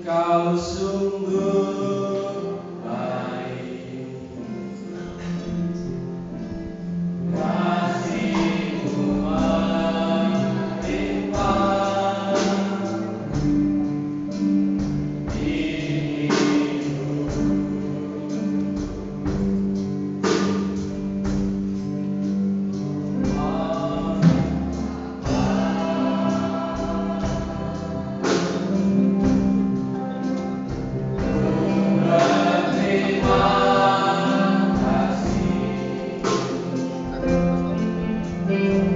Kau sungguh baik, kasih-Mu melimpah di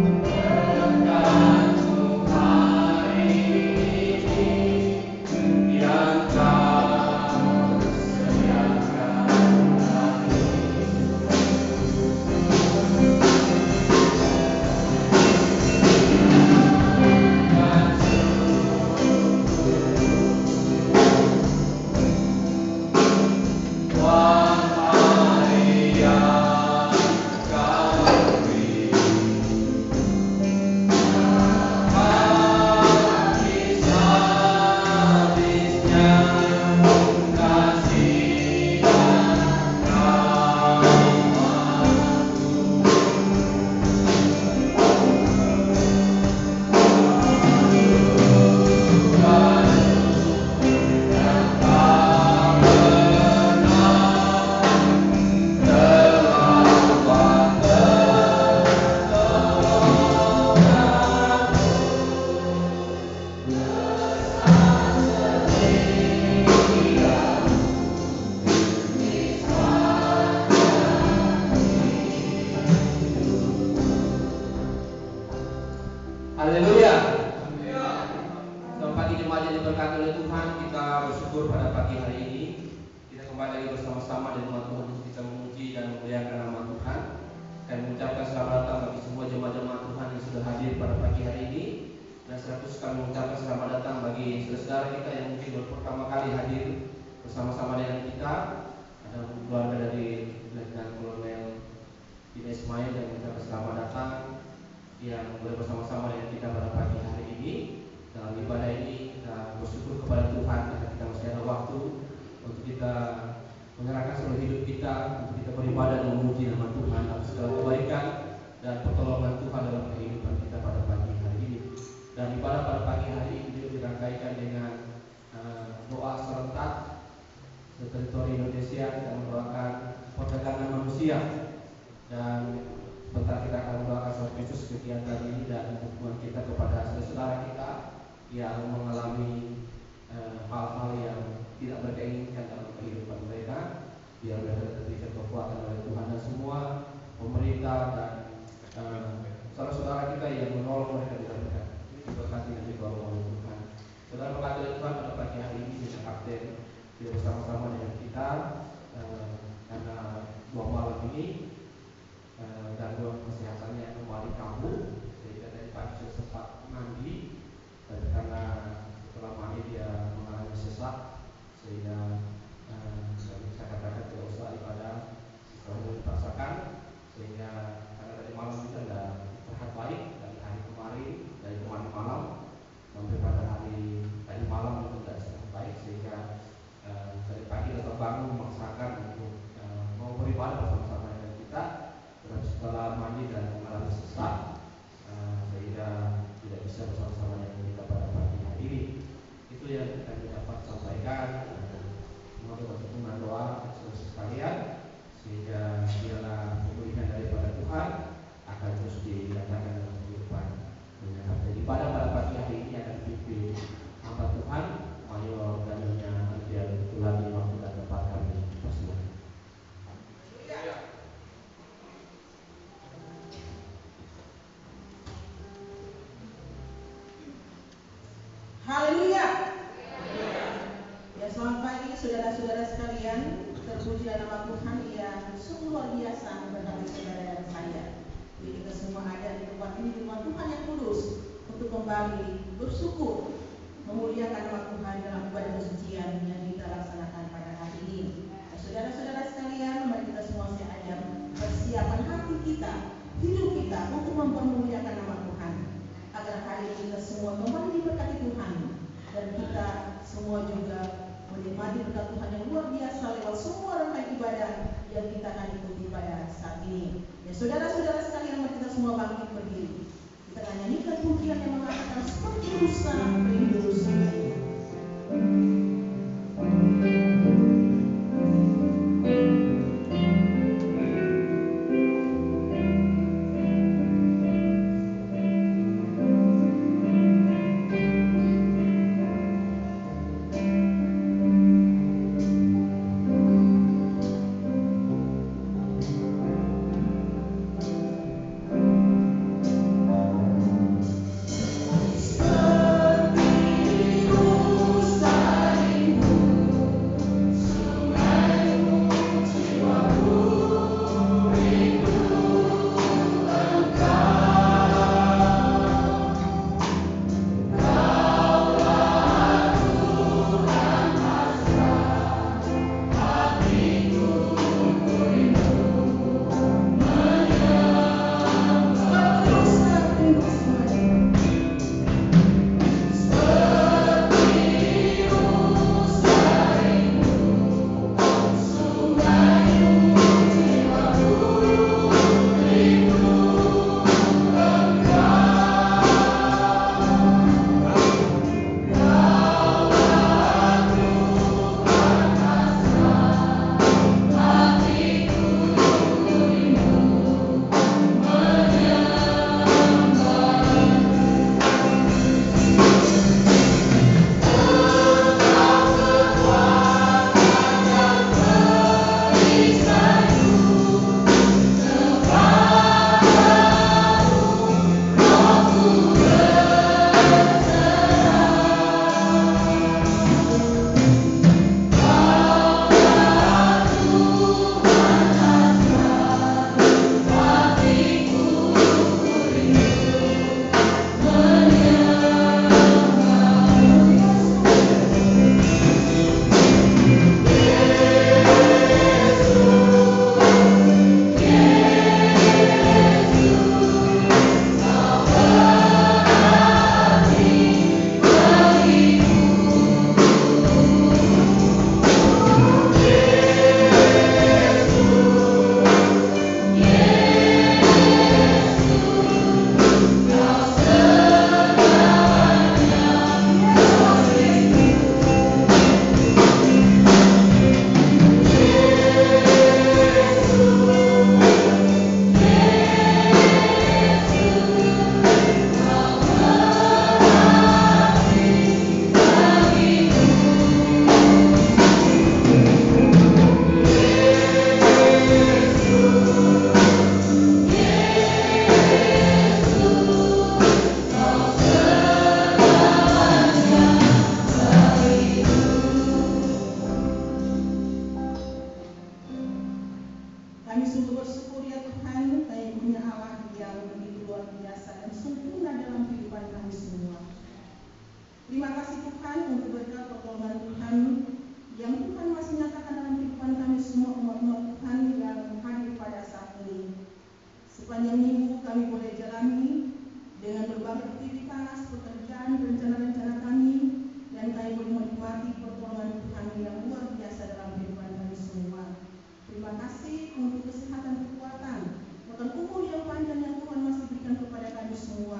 Haleluya. Selamat pagi jemaat yang diberkati oleh Tuhan. Kita bersyukur pada pagi hari ini kita kembali lagi bersama-sama di rumah Tuhan untuk bisa memuji dan memuliakan nama Tuhan. Kami mengucapkan selamat datang bagi semua jemaat-jemaat Tuhan yang sudah hadir pada pagi hari ini. Dan sekaligus kami mengucapkan selamat datang bagi saudara kita yang mungkin baru pertama kali hadir bersama-sama dengan kita. Ada keluarga dari Letnan Kolonel Dina Ismail yang mengucapkan selamat datang yang boleh bersama-sama dengan kita pada pagi hari ini. Dalam ibadah ini kita bersyukur kepada Tuhan karena kita masih ada waktu untuk kita menyerahkan seluruh hidup kita untuk kita beribadah dan memuji nama Tuhan atas segala kebaikan dan pertolongan Tuhan dalam kehidupan kita pada pagi hari ini. Dan ibadah pada pagi hari ini dirangkaikan dengan doa serentak seteritori Indonesia. Kita mendoakan perdagangan manusia dan sebentar kita akan mendoakan suatu khusus kegiatan ini dan dukungan kita kepada saudara kita yang mengalami hal-hal yang tidak mereka inginkan dalam kehidupan mereka. Biar mereka diberikan kekuatan oleh Tuhan dan semua pemerintah dan saudara-saudara kita yang menolong mereka di dalam mereka diberkati dan ditolong oleh Tuhan. Saudara berkati oleh Tuhan pada pagi hari ini dengan kapten tidak bersama-sama dengan kita karena 2 malam ini gangguan kesehatannya yang kembali kambuh sehingga dari pagi sudah sempat mandi dan karena setelah mandi dia mengalami sesak sehingga saya katakan tidak usah ibadah setelah dipaksakan sehingga karena tadi malam kita sudah berhat baik dari hari kemarin malam sampai pada hari tadi malam itu sudah sangat baik sehingga dari pagi tetap bangun memaksakan untuk mau beribadah bersama-sama dengan kita. Dan setelah mandi dan mengalami sesak sehingga tidak bisa bersama-sama dengan kita pada pagi hari ini. Itu yang kita dapat sampaikan. Semoga berkenan doa saudara sekalian sehingga biarlah pemulihan daripada Tuhan akan terus dinyatakan dalam kehidupan. Jadi pada pagi hari ini akan dipimpin hamba Tuhan Mayor Danielnya biar lagi waktu dan tempat kami persilakan. Haleluya. Ya, selamat pagi saudara-saudara sekalian. Terpujilah nama Tuhan yang sungguh luar biasa memberkati saudara dan saya. Jadi kita semua ada di tempat ini di rumah Tuhan yang kudus untuk kembali bersyukur memuliakan nama Tuhan dalam ibadah kesucian yang kita laksanakan pada hari ini. Nah, saudara-saudara sekalian, mari kita semua seajak persiapan hati kita, hidup kita untuk mempermuliakan nama Tuhan. Agar hari ini kita semua kembali diberkati Tuhan dan kita semua juga menikmati berkat Tuhan yang luar biasa lewat semua rangkaian ibadah yang kita akan ikuti pada saat ini. Ya saudara-saudara sekalian, mari kita semua bangkit berdiri. Kita akan nyanyikan pujian yang mengatakan seperti rusa rindu sungai. Kami sungguh bersyukur ya Tuhan, kami punya Allah yang begitu luar biasa dan sempurna dalam kehidupan kami semua. Terima kasih Tuhan untuk berkat pertolongan Tuhan yang Tuhan masih nyatakan dalam kehidupan kami semua umat-umat Tuhan yang hadir pada saat ini. Sepanjang minggu kami boleh jalani dengan berbagai aktivitas, pekerjaan, rencana-rencana kami, dan kami boleh menikmati pertolongan Tuhan yang luar biasa dalam kehidupan kami semua. Terima kasih untuk kesehatan, kekuatan, bahkan umur yang panjang yang Tuhan masih berikan kepada kami semua.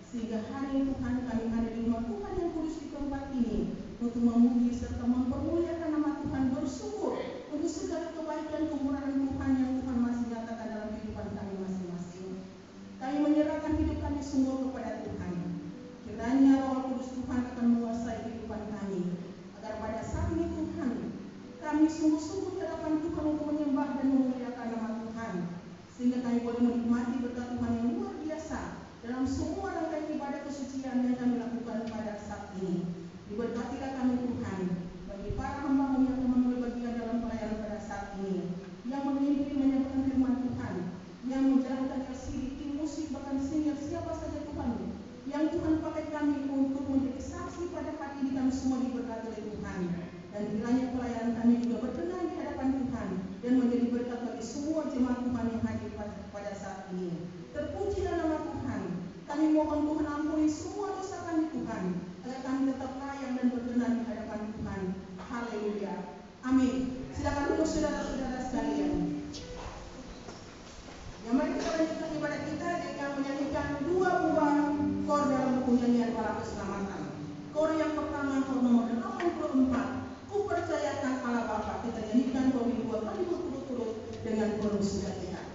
Sehingga hari Tuhan kami ada di rumah Tuhan yang kudus di tempat ini untuk memuji serta mempermuliakan nama Tuhan, bersyukur untuk segala kebaikan kemurahan Tuhan yang Tuhan masih nyatakan dalam kehidupan kami masing-masing. Kami menyerahkan hidup kami semua kepada Tuhan. Kiranya Roh Kudus Tuhan akan menguasai kehidupan kami, agar pada saat ini Tuhan kami sungguh-sungguh di hadapan Tuhan untuk menyembah dan memuliakan nama Tuhan, sehingga kami boleh menikmati berkat Tuhan yang luar biasa dalam semua rangkaian ibadah kesucian yang kami lakukan pada saat ini. Diberkatilah kami Tuhan bagi para hamba-Mu yang telah mengambil bagian dalam pelayanan pada saat ini, yang memimpin menyampaikan firman Tuhan, yang menjalankan LCD, tim musik, bahkan senior, siapa saja Tuhan yang Tuhan pakai kami untuk menjadi saksi pada hari ini. Kami semua diberkati oleh Tuhan, dan kiranya pelayanan kami juga berkenan di hadapan Tuhan dan menjadi berkat bagi semua jemaat Tuhan yang hadir pada saat ini. Terpujilah nama Tuhan. Kami mohon Tuhan ampuni semua dosa kami Tuhan, agar kami tetap layak dan berkenan di hadapan Tuhan. Haleluya. sudah dekat.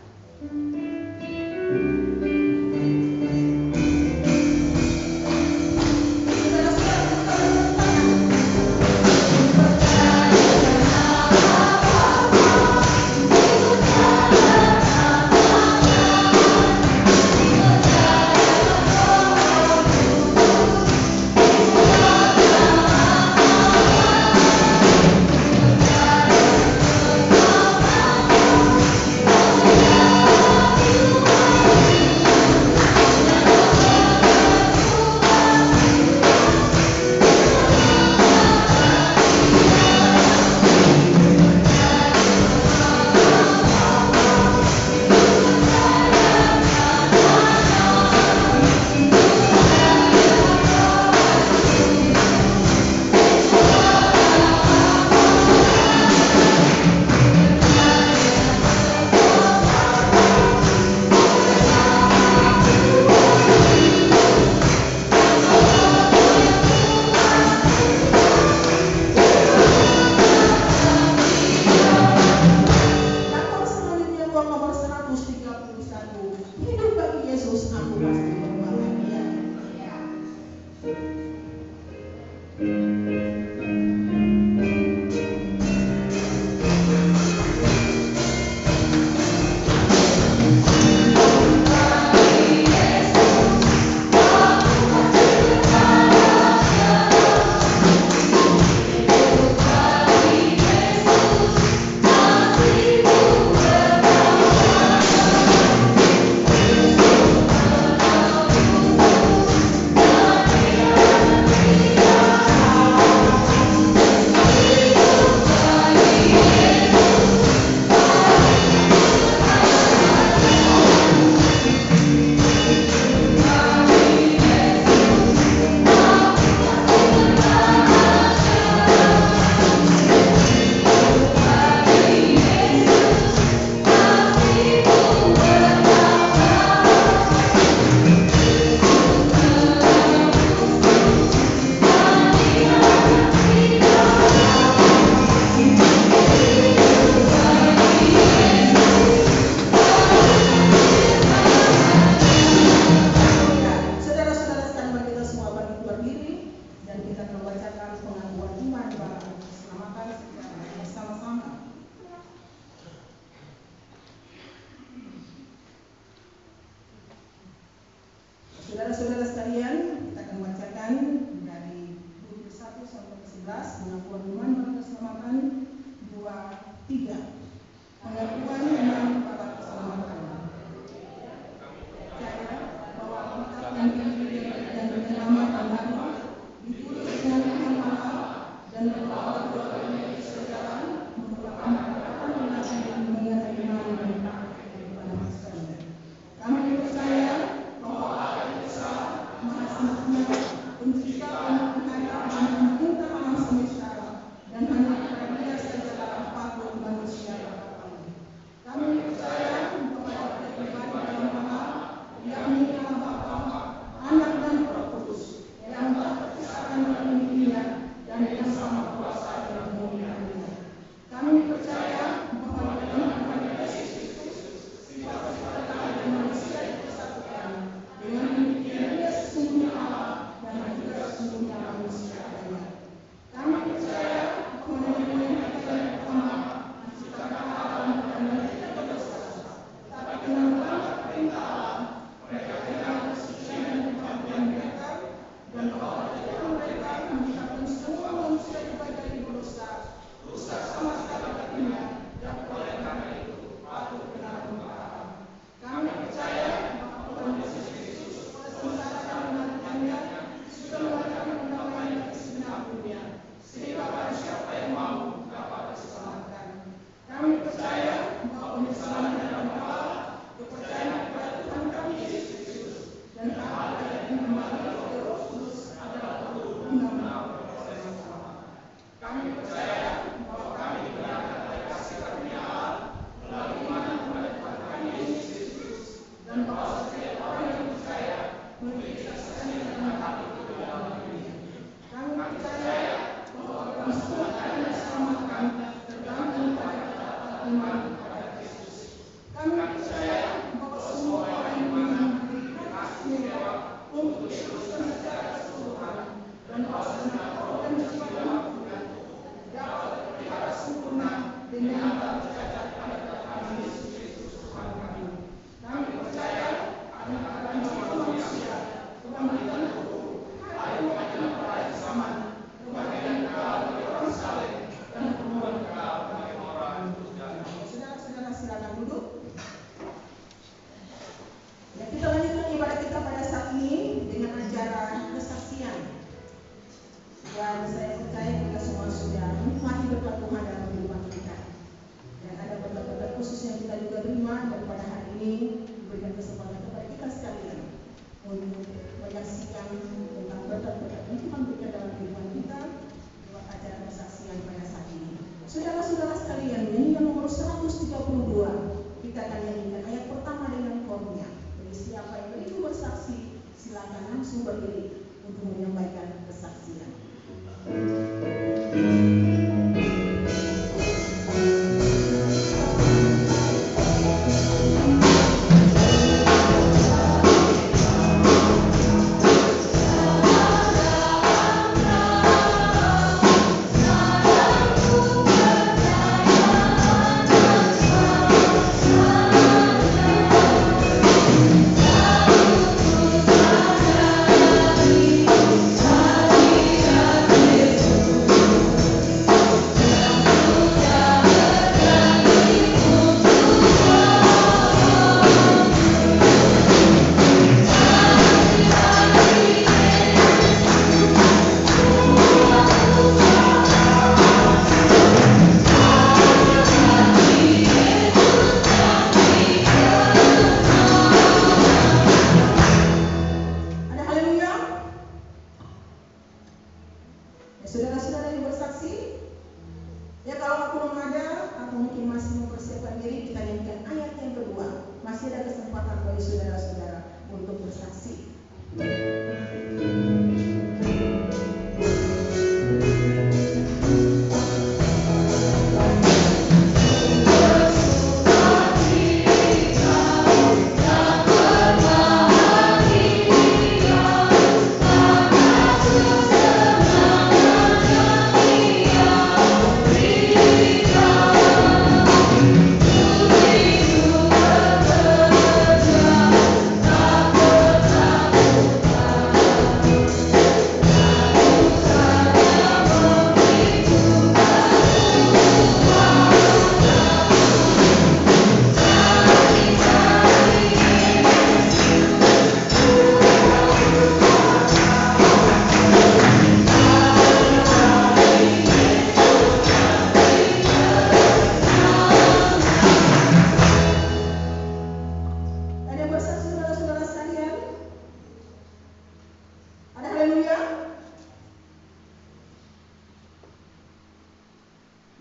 Saudara-saudara sekalian, kita akan bacakan dari 21 sampai 11 pengakuan iman bagi keselamatan 2-3. Pengakuan iman bagi keselamatan. Percaya bahwa Alkitab yang dipilih dan menyelamatkan baru ditulis dengan tangan Allah dan berdoa kepada sejalan merupakan perkataan yang mengenai iman dan kepada manusia. Kami percaya bahwa pencipta alam dan pencipta alam semesta dan hanya kepada Dia saja patut manusia berkata. Kami percaya kepada pribadi dalam Allah, yakni Allah Bapa, Anak dan Roh Kudus, yang tak terpisahkan dari Dia dan yang sama kuasa dan kemuliaan. Kami percaya bahwa dalam Yesus Kristus, sifat-sifat Allah dan manusia disatukan dengan demikian Dia sesungguhnya Allah dan juga sesungguhnya manusia adanya. Kami percaya bahwa dengan kata yang pertama menciptakan alam dan mereka berdosa, tetapi dengan melanggar perintah Allah, mereka kehilangan kesucian dan kemampuan mereka, dan bahwa ketika mereka menciptakan semua manusia juga dari berdosa, rusak sama sekali hatinya, dan oleh karena itu patut benar berdoa. Kami percaya bahwa Tuhan Yesus Kristus oleh sengsara dan kematiannya sudah melakukan pendamaian bagi segenap dunia, sehingga barang siapa yang mau dapat diselamatkan. Kami percaya bahwa penyesalan dalam Allah, kepercayaan kepada Tuhan kami Yesus Kristus, dan kepada yang kembali oleh Roh Kudus adalah perlu benar-benar bersama-sama. Kami percaya bahwa kami dibenarkan oleh kasih karunia Allah melalui iman kepada Tuhan kami Yesus Kristus, dan bahwa setiap orang yang percaya memiliki kesaksian dengan hati itu dalam diri. Kami percaya bahwa orang semua akan diselamatkan tergantung pada ketaatan iman kepada Kristus. Kami percaya bahwa semua orang yang menghadiri dewa untuk diteruskan secara keseluruhan dan bahwa segenap roh dan jiwa dapat terpelihara sempurna dengan tak tercacat pada Tuhan Yesus Kristus Tuhan kami. Kami percaya akan kedatangan manusia, kebangkitan tubuh, hari pengadilan para zaman, kebangkitan kekal bagi orang saleh, dan pertemuan kekal bagi orang surga. Saudara-saudara silakan duduk. Ya, kita lanjutkan ibadah kita pada saat ini dengan acara kesaksian. Dan saya percaya kita semua sudah menikmati berkat Tuhan dalam kehidupan kita. Dan ada berkat-berkat khusus yang kita juga terima, dan pada hari ini diberikan kesempatan kepada kita sekalian untuk menyaksikan tentang berkat-berkat yang Tuhan berikan dalam kehidupan kita lewat acara kesaksian pada saat ini. Saudara-saudara sekalian, nyanyian nomor 132 kita akan nyanyikan ayat pertama dengan chordnya. Bagi siapa yang beribu bersaksi, silakan langsung berdiri untuk menyampaikan kesaksian. Saudara-saudara yang bersaksi, ya kalau belum ada atau mungkin masih mempersiapkan diri, kita nyanyikan ayat yang kedua. Masih ada kesempatan bagi saudara-saudara untuk bersaksi.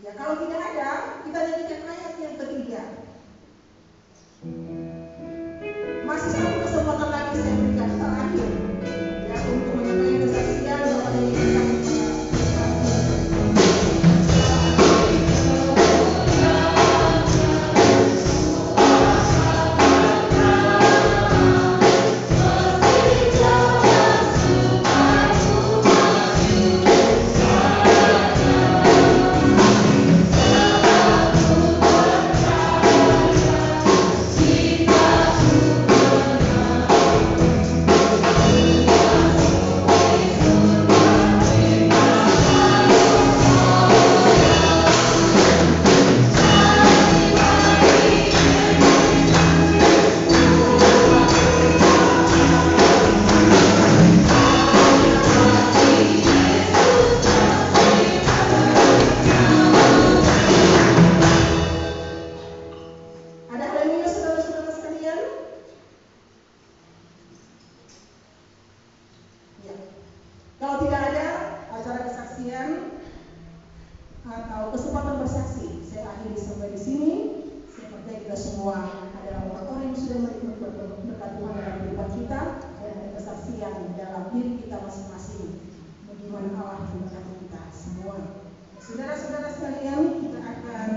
Ya, kalau tidak ada, kita nyanyikan ayat yang ketiga. Masih satu kesempatan lagi saya berikan terakhir, ya, untuk menyampaikan kesaksian bahwa ini atau kesempatan bersaksi, saya akhiri sampai di sini. Saya percaya kita semua adalah orang-orang yang sudah menikmati berkat Tuhan dalam kehidupan kita, dan ada kesaksian dalam diri kita masing-masing bagaimana Allah memberkati kita semua. Saudara-saudara sekalian, kita akan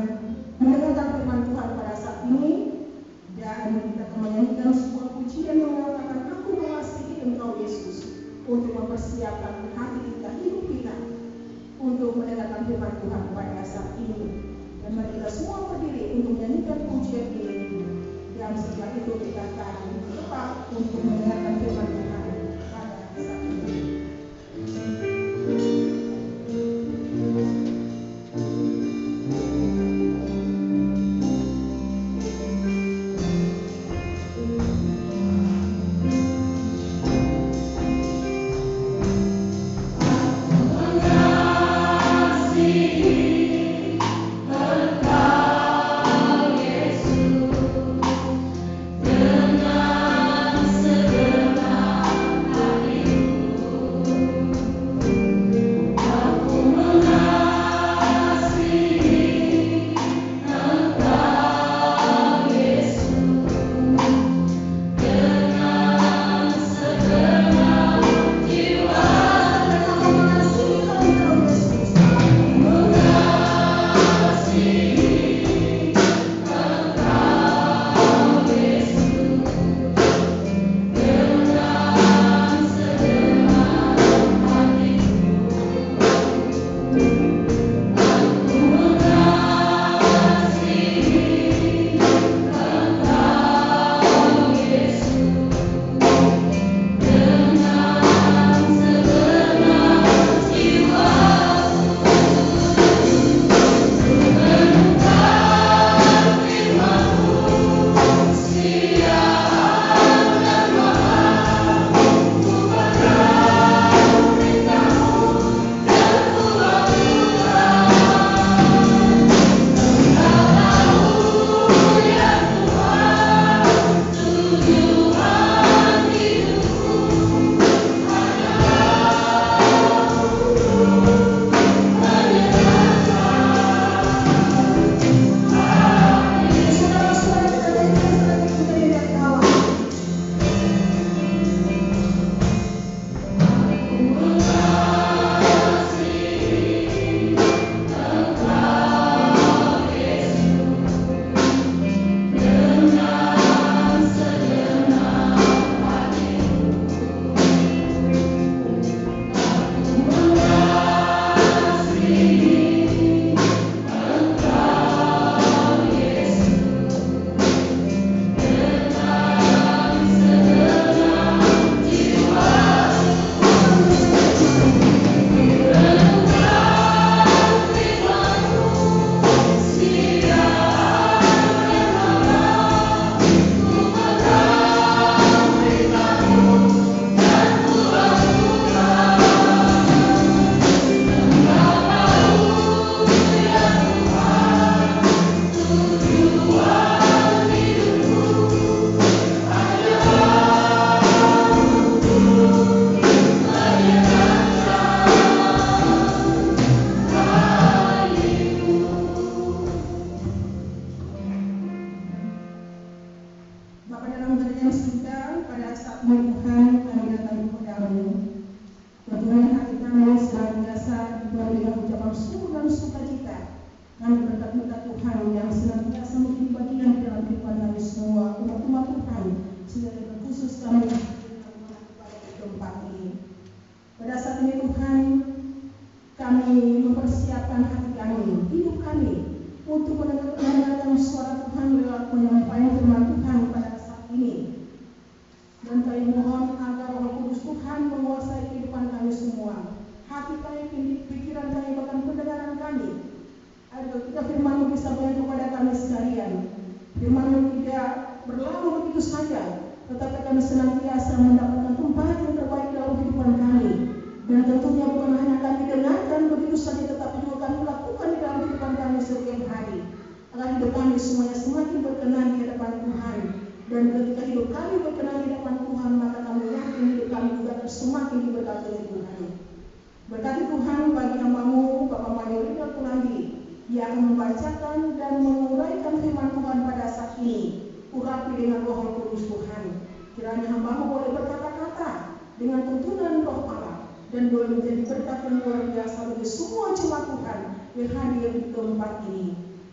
mendengarkan firman Tuhan pada saat ini Dan kita akan menyanyikan sebuah pujian yang mengatakan aku mengasihi Engkau Yesus, untuk mempersiapkan hati kita, hidup kita untuk mendengarkan firman Tuhan pada saat ini. Dan mari kita semua berdiri untuk menyanyikan pujian ini. Dan setelah itu kita akan tepat untuk mendengarkan firman Tuhan pada saat ini.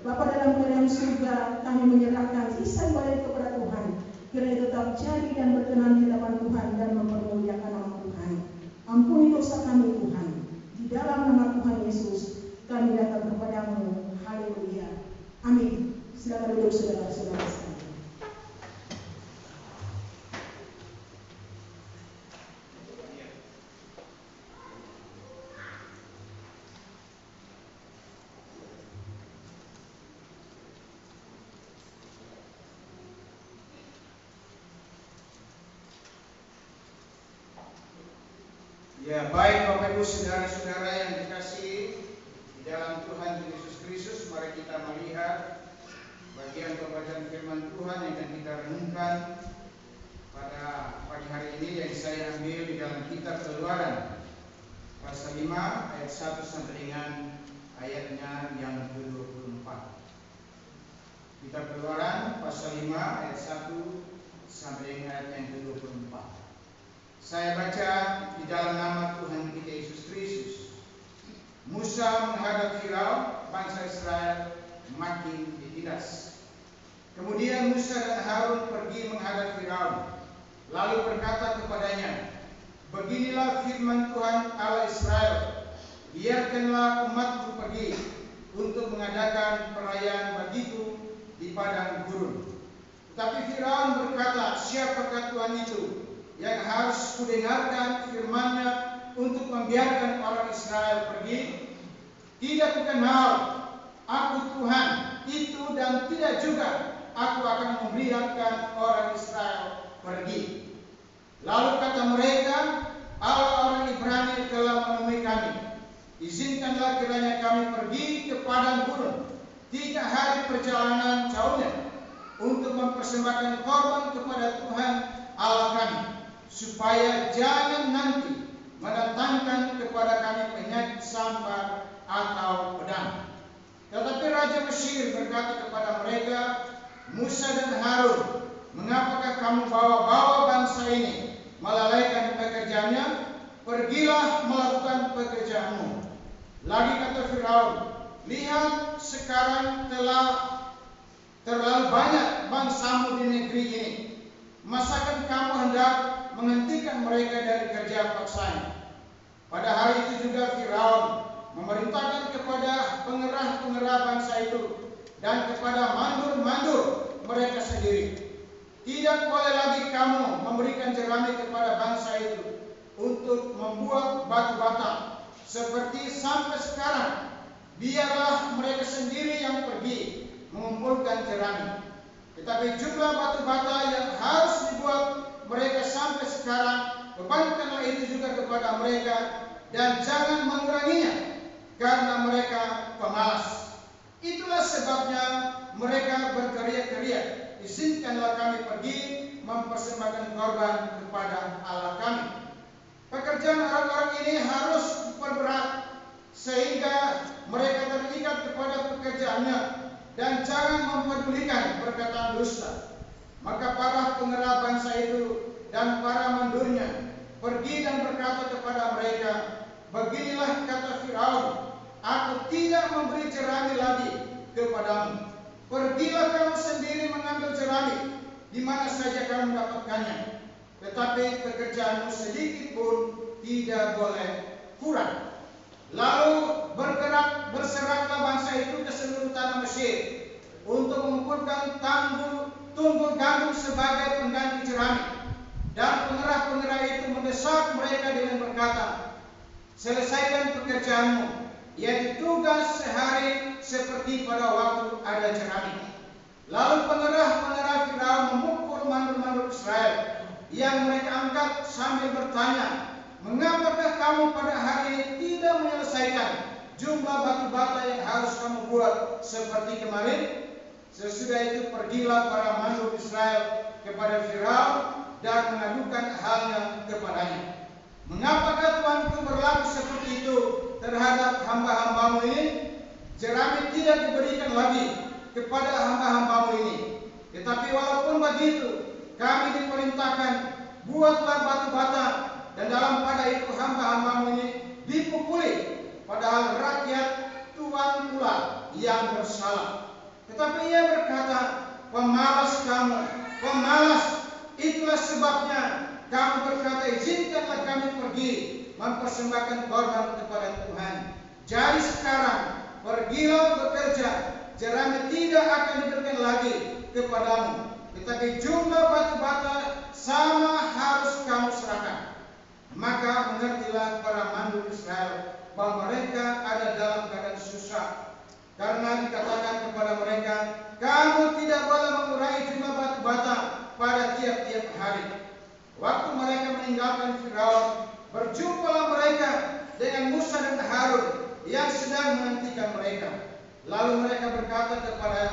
Bapa dalam kerajaan surga, kami menyerahkan sisa ibadah kepada Tuhan. Kiranya tetap jadi dan berkenan di hadapan Tuhan dan mempermuliakan nama Tuhan. Ampuni dosa kami Tuhan. Di dalam nama Tuhan Yesus, kami datang kepadamu. Haleluya. Amin. Silakan duduk saudara-saudara sekalian. Ya, baik Bapak Ibu saudara-saudara yang dikasihi di dalam Tuhan Yesus Kristus, mari kita melihat bagian pembacaan firman Tuhan yang akan kita renungkan pada pagi hari ini, yang saya ambil di dalam kitab Keluaran pasal 5 ayat 1 sampai dengan ayatnya yang ke-24. Kitab Keluaran pasal 5 ayat 1 sampai dengan ayat yang ke-24. Saya baca di dalam nama Tuhan kita Yesus Kristus. Musa menghadap Firaun, bangsa Israel makin ditindas. Kemudian Musa dan Harun pergi menghadap Firaun, lalu berkata kepadanya, beginilah firman Tuhan Allah Israel, biarkanlah umatku pergi untuk mengadakan perayaan bagiku di padang gurun. Tetapi Firaun berkata, siapakah Tuhan itu yang harus kudengarkan firman-Nya untuk membiarkan orang Israel pergi? Tidak kukenal aku Tuhan itu, dan tidak juga aku akan membiarkan orang Israel pergi. Lalu kata mereka, Allah orang Ibrani telah menemui kami. Izinkanlah kiranya kami pergi ke padang gurun 3 hari perjalanan jauhnya untuk mempersembahkan korban kepada Tuhan Allah kami, supaya jangan nanti mendatangkan kepada kami penyakit sambar atau pedang. Tetapi Raja Mesir berkata kepada mereka, Musa dan Harun, mengapakah kamu bawa-bawa bangsa ini melalaikan pekerjaannya? Pergilah melakukan pekerjaanmu. Lagi kata Firaun, lihat sekarang telah terlalu banyak bangsamu di negeri ini. Masakan kamu hendak menghentikan mereka dari kerja paksanya? Pada hari itu juga Firaun memerintahkan kepada pengerah-pengerah bangsa itu dan kepada mandur-mandur mereka sendiri, tidak boleh lagi kamu memberikan jerami kepada bangsa itu untuk membuat batu bata seperti sampai sekarang. Biarlah mereka sendiri yang pergi mengumpulkan jerami. Tetapi jumlah batu bata yang harus dibuat mereka sampai sekarang, bebankanlah itu juga kepada mereka, dan jangan menguranginya, karena mereka pemalas. Itulah sebabnya mereka berteriak-teriak, izinkanlah kami pergi mempersembahkan korban kepada Allah kami. Pekerjaan orang-orang ini harus diperberat sehingga mereka terikat kepada pekerjaannya dan jangan mempedulikan perkataan dusta. Maka para pengerah bangsa itu dan para mandurnya pergi dan berkata kepada mereka, beginilah kata Firaun, aku tidak memberi jerami lagi kepadamu. Pergilah kamu sendiri mengambil jerami di mana saja kamu mendapatkannya, tetapi pekerjaanmu sedikit pun tidak boleh kurang. Lalu berseraklah bangsa itu ke seluruh tanah Mesir untuk mengumpulkan tunggul gandum sebagai pengganti jerami. Dan pengerah-pengerah itu mendesak mereka dengan berkata, selesaikan pekerjaanmu, yaitu tugas sehari seperti pada waktu ada jerami. Lalu pengerah-pengerah Firaun memukul mandur-mandur Israel yang mereka angkat sambil bertanya, mengapakah kamu pada hari ini tidak menyelesaikan jumlah batu bata yang harus kamu buat seperti kemarin? Sesudah itu pergilah para mandur Israel kepada Firaun dan mengadukan halnya kepadanya. Mengapakah Tuanku berlaku seperti itu terhadap hamba-hambamu ini? Jerami tidak diberikan lagi kepada hamba-hambamu ini. Tetapi walaupun begitu, kami diperintahkan, buatlah batu bata, dan dalam pada itu hamba-hambamu ini dipukuli. Padahal rakyat Tuan pula yang bersalah. Tetapi ia berkata, pemalas kamu, pemalas, itulah sebabnya kamu berkata, izinkanlah kami pergi mempersembahkan korban kepada Tuhan. Jadi sekarang pergilah bekerja, jerami tidak akan diberikan lagi kepadamu, tetapi jumlah batu-bata sama harus kamu serahkan. Maka mengertilah para mandu Israel bahwa mereka ada dalam keadaan susah, karena dikatakan kepada mereka, kamu tidak boleh mengurangi jumlah batu-bata pada tiap-tiap hari. Waktu mereka meninggalkan Firaun, berjumpalah mereka dengan Musa dan Harun yang sedang menantikan mereka. Lalu mereka berkata kepada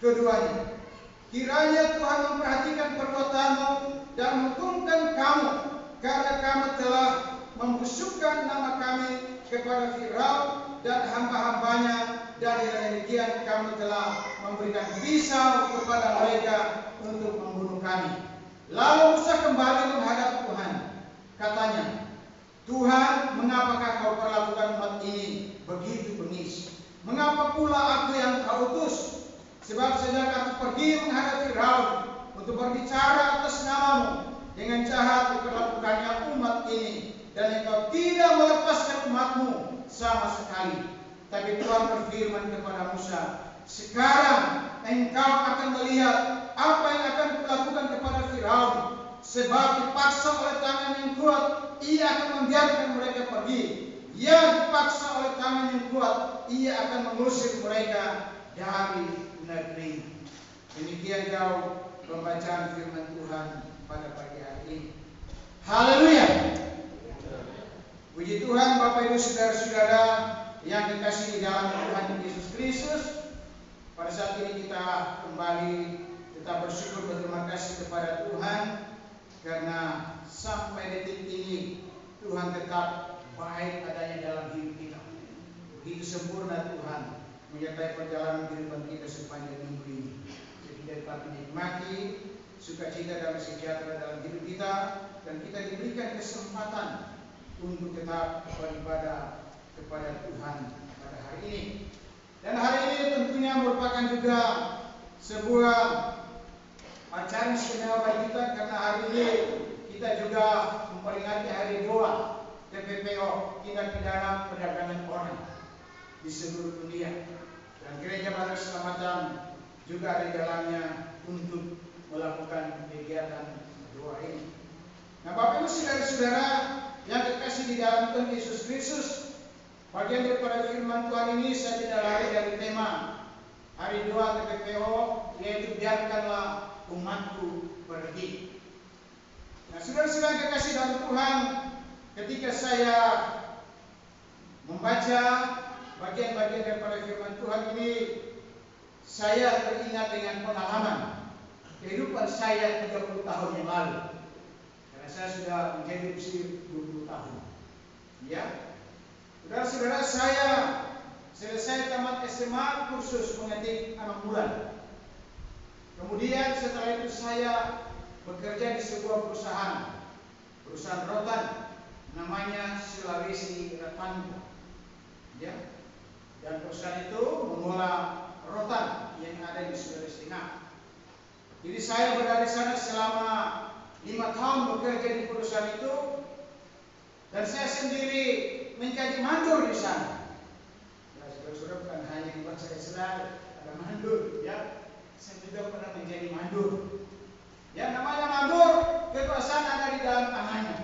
keduanya, kiranya Tuhan memperhatikan perbuatanmu dan menghukumkan kamu, karena kamu telah membusukkan nama kami kepada Firaun dan hamba-hambanya, dan dengan demikian kamu telah memberikan pisau kepada mereka untuk membunuh kami. Lalu Musa kembali menghadap Tuhan. Katanya, Tuhan, mengapakah kau perlakukan umat ini begitu bengis? Mengapa pula aku yang kau utus? Sebab sejak aku pergi menghadap Firaun untuk berbicara atas namamu, dengan jahat diperlakukannya umat ini, dan engkau tidak melepaskan umatmu sama sekali. Tapi Tuhan berfirman kepada Musa, sekarang engkau akan melihat apa yang akan kulakukan kepada Firaun, sebab dipaksa oleh tangan yang kuat, ia akan membiarkan mereka pergi. Ia dipaksa oleh tangan yang kuat, ia akan mengusir mereka dari negeri. Demikian jauh pembacaan firman Tuhan pada pagi hari ini. Haleluya. Puji Tuhan, Bapak Ibu saudara-saudara yang dikasihi di dalam Tuhan Yesus Kristus. Pada saat ini kita kembali tetap bersyukur, berterima kasih kepada Tuhan, karena sampai detik ini Tuhan tetap baik adanya dalam hidup kita. Begitu sempurna Tuhan menyertai perjalanan kehidupan kita sepanjang minggu ini. Jadi dapat menikmati sukacita dan sejahtera dalam hidup kita, dan kita diberikan kesempatan untuk tetap beribadah kepada Tuhan pada hari ini. Dan hari ini tentunya merupakan juga sebuah acara istimewa bagi kita, karena hari ini kita juga memperingati hari doa TPPO, tindak pidana perdagangan orang di seluruh dunia. Dan Gereja Barat Keselamatan juga ada di dalamnya untuk melakukan kegiatan doa ini. Nah, Bapak Ibu saudara-saudara yang dikasih di dalam Tuhan Yesus Kristus, bagian daripada firman Tuhan ini saya tidak lari dari tema hari doa TPPO, yaitu biarkanlah umatku pergi. Nah, saudara-saudara yang dikasih dalam Tuhan, ketika saya membaca bagian-bagian daripada firman Tuhan ini, saya teringat dengan pengalaman kehidupan saya 30 tahun yang lalu. Karena saya sudah menjadi usia 20 tahun. Ya, saudara-saudara, saya selesai tamat SMA, kursus mengetik 6 bulan. Kemudian setelah itu saya bekerja di sebuah perusahaan rotan, namanya Sulawesi Rotan. Ya, dan perusahaan itu mengolah rotan yang ada di Sulawesi Tengah. Jadi saya berada di sana selama 5 tahun bekerja di perusahaan itu, dan saya sendiri menjadi mandor di sana. Ya, saudara-saudara, bukan hanya buat saya senang ada mandor, ya, saya juga pernah menjadi mandor. Ya, namanya mandor, kekuasaan ada di dalam tangannya.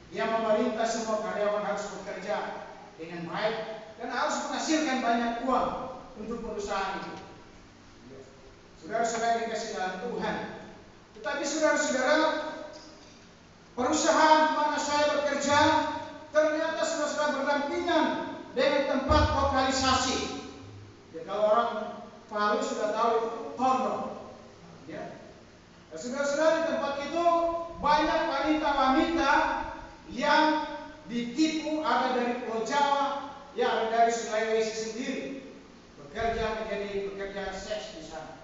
Dia memerintah semua karyawan harus bekerja dengan baik dan harus menghasilkan banyak uang untuk perusahaan itu. Saudara-saudara dikasih dalam Tuhan. Tetapi saudara-saudara, perusahaan di mana saya bekerja ternyata saudara-saudara berdampingan dengan tempat lokalisasi. Ya, kalau orang Palu sudah tahu itu Tondo. Ya. Nah, saudara-saudara, di tempat itu banyak wanita-wanita yang ditipu, ada dari Pulau Jawa, ya ada dari Sulawesi sendiri, bekerja menjadi pekerja seks di sana.